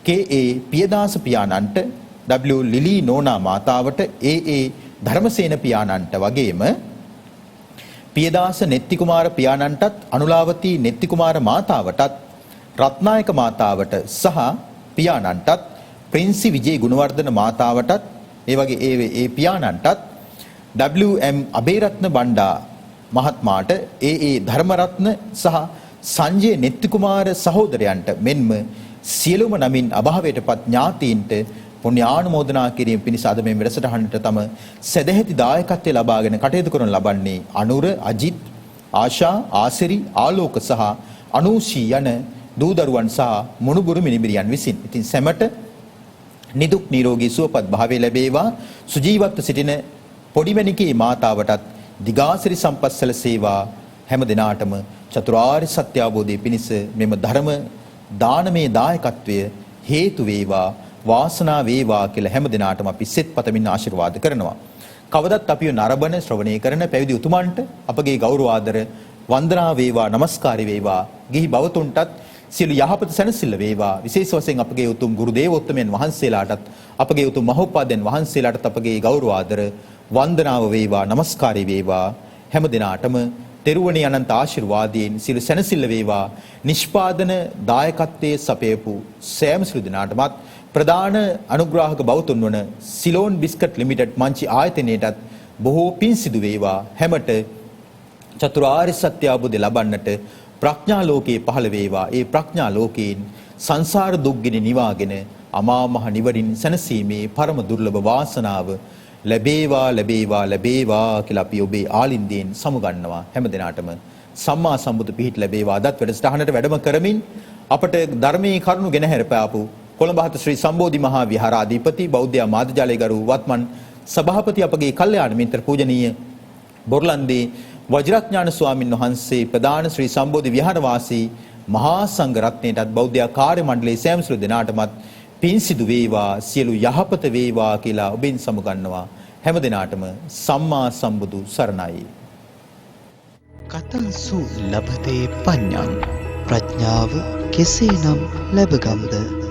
KA පියදාස පියාණන්ට W ලිලි නෝනා මාතාවට AA ධර්මසේන පියාණන්ට වගේම පියදාස නෙත්ති කුමාර පියාණන්ටත් අනුලාවතී නෙත්ති කුමාර මාතාවටත් රත්නායක මාතාවට සහ පියාණන්ටත් ප්‍රින්සි විජේ ගුණවර්ධන මාතාවටත් ඒ වගේ ඒ පියාණන්ටත් WM අබේරත්න බණ්ඩා මහත්මයාට ඒ ධර්මරත්න සහ සංජය නෙත්ති කුමාර සහෝදරයන්ට මෙන්ම සියලුම නමින් අභාවයටපත් ඥාතීන්ට පුණ්‍යානුමෝදනා කිරීම පිණිස අද මේ වැඩසටහනට තම සදැහැති දායකත්වය ලබාගෙන කටයුතු කරන ලබන්නේ අනුර, අජිත්, ආශා, ආසිරි, ආලෝක සහ අනූෂී යන දූදරුවන් සහ මුණුබුරු මිනිබිරියන් විසින්. ඉතින් සැමට නිදුක් නිරෝගී සුවපත් භාවය ලැබේවා. සුජීවත්ව සිටින පොඩිමැණිකේ මාතාවටත් දිගාසිරි සම්පත් සැලසේවා. හැම දිනාටම චතුරාර්ය සත්‍ය අවබෝධයේ පිණිස මෙම ධර්ම දානමය දායකත්වය හේතු වේවා, වාසනාව වේවා කියලා හැම දිනාටම අපි සෙත් පතමින් ආශිර්වාද කරනවා. කවදත් අපිව නරඹන ශ්‍රවණය කරන පැවිදි උතුමන්ට අපගේ ගෞරව ආදර වන්දනා වේවා, নমස්කාර වේවා. ගිහි බවතුන්ටත් සියලු යහපත සැනසෙල්ල වේවා. විශේෂ වශයෙන් අපගේ උතුම් ගුරු දේවෝත්තමයන් වහන්සේලාටත් අපගේ උතුම් මහෝපාද්‍යයන් වහන්සේලාටත් අපගේ ගෞරව ආදර වන්දනාව වේවා, নমස්කාර වේවා. හැම දිනාටම තෙරුවණේ අනන්ත ආශිර්වාදයෙන් සියලු සැනසෙල්ල වේවා. නිෂ්පාදන දායකත්වයේ සපයපු සෑම සිළු දිනාටමත් ප්‍රධාන අනුග්‍රාහක බෞතුන් වන සිලෝන් බිස්කට් ලිමිටඩ් මංචි ආයතනයටත් බොහෝ පින් සිදු වේවා. හැමට චතුරාර්ය සත්‍ය අවබෝධය ලබන්නට ප්‍රඥා ලෝකයේ පහළ වේවා. ඒ ප්‍රඥා ලෝකයෙන් සංසාර දුක්ගිනි නිවාගෙන අමා මහ නිවනින් සැනසීමේ පරම දුර්ලභ වාසනාව ලැබේවා ලැබේවා ලැබේවා කියලා අපි ඔබේ ආලින්දයෙන් සමුගන්නවා. හැම දිනාටම සම්මා සම්බුදු පිහිට ලැබේවා. අදත් වැඩසටහනට වැඩම කරමින් අපට ධර්මයේ කරුණු ගෙන හැරපාපු කොළඹ හත ශ්‍රී සම්බෝධි මහා විහාරාධිපති බෞද්ධ මාධ්‍යාලය ගරු වත්මන් සභාපති අපගේ කල්යාණ මිත්‍ර පූජනීය බොරලන්දේ වජිරඥාන ස්වාමින් වහන්සේ ප්‍රධාන ශ්‍රී සම්බෝධි විහාරවාසී මහා සංඝ රත්නයටත් බෞද්ධ කාර්ය මණ්ඩලයේ සෑම සිළු දෙනාටමත් පින් සිදු වේවා, සියලු යහපත වේවා කියලා ඔබෙන් සමුගන්නවා. හැම දිනාටම සම්මා සම්බුදු සරණයි. කතංසු ලබතේ පඤ්ඤං ප්‍රඥාව කෙසේනම් ලැබගම්ද?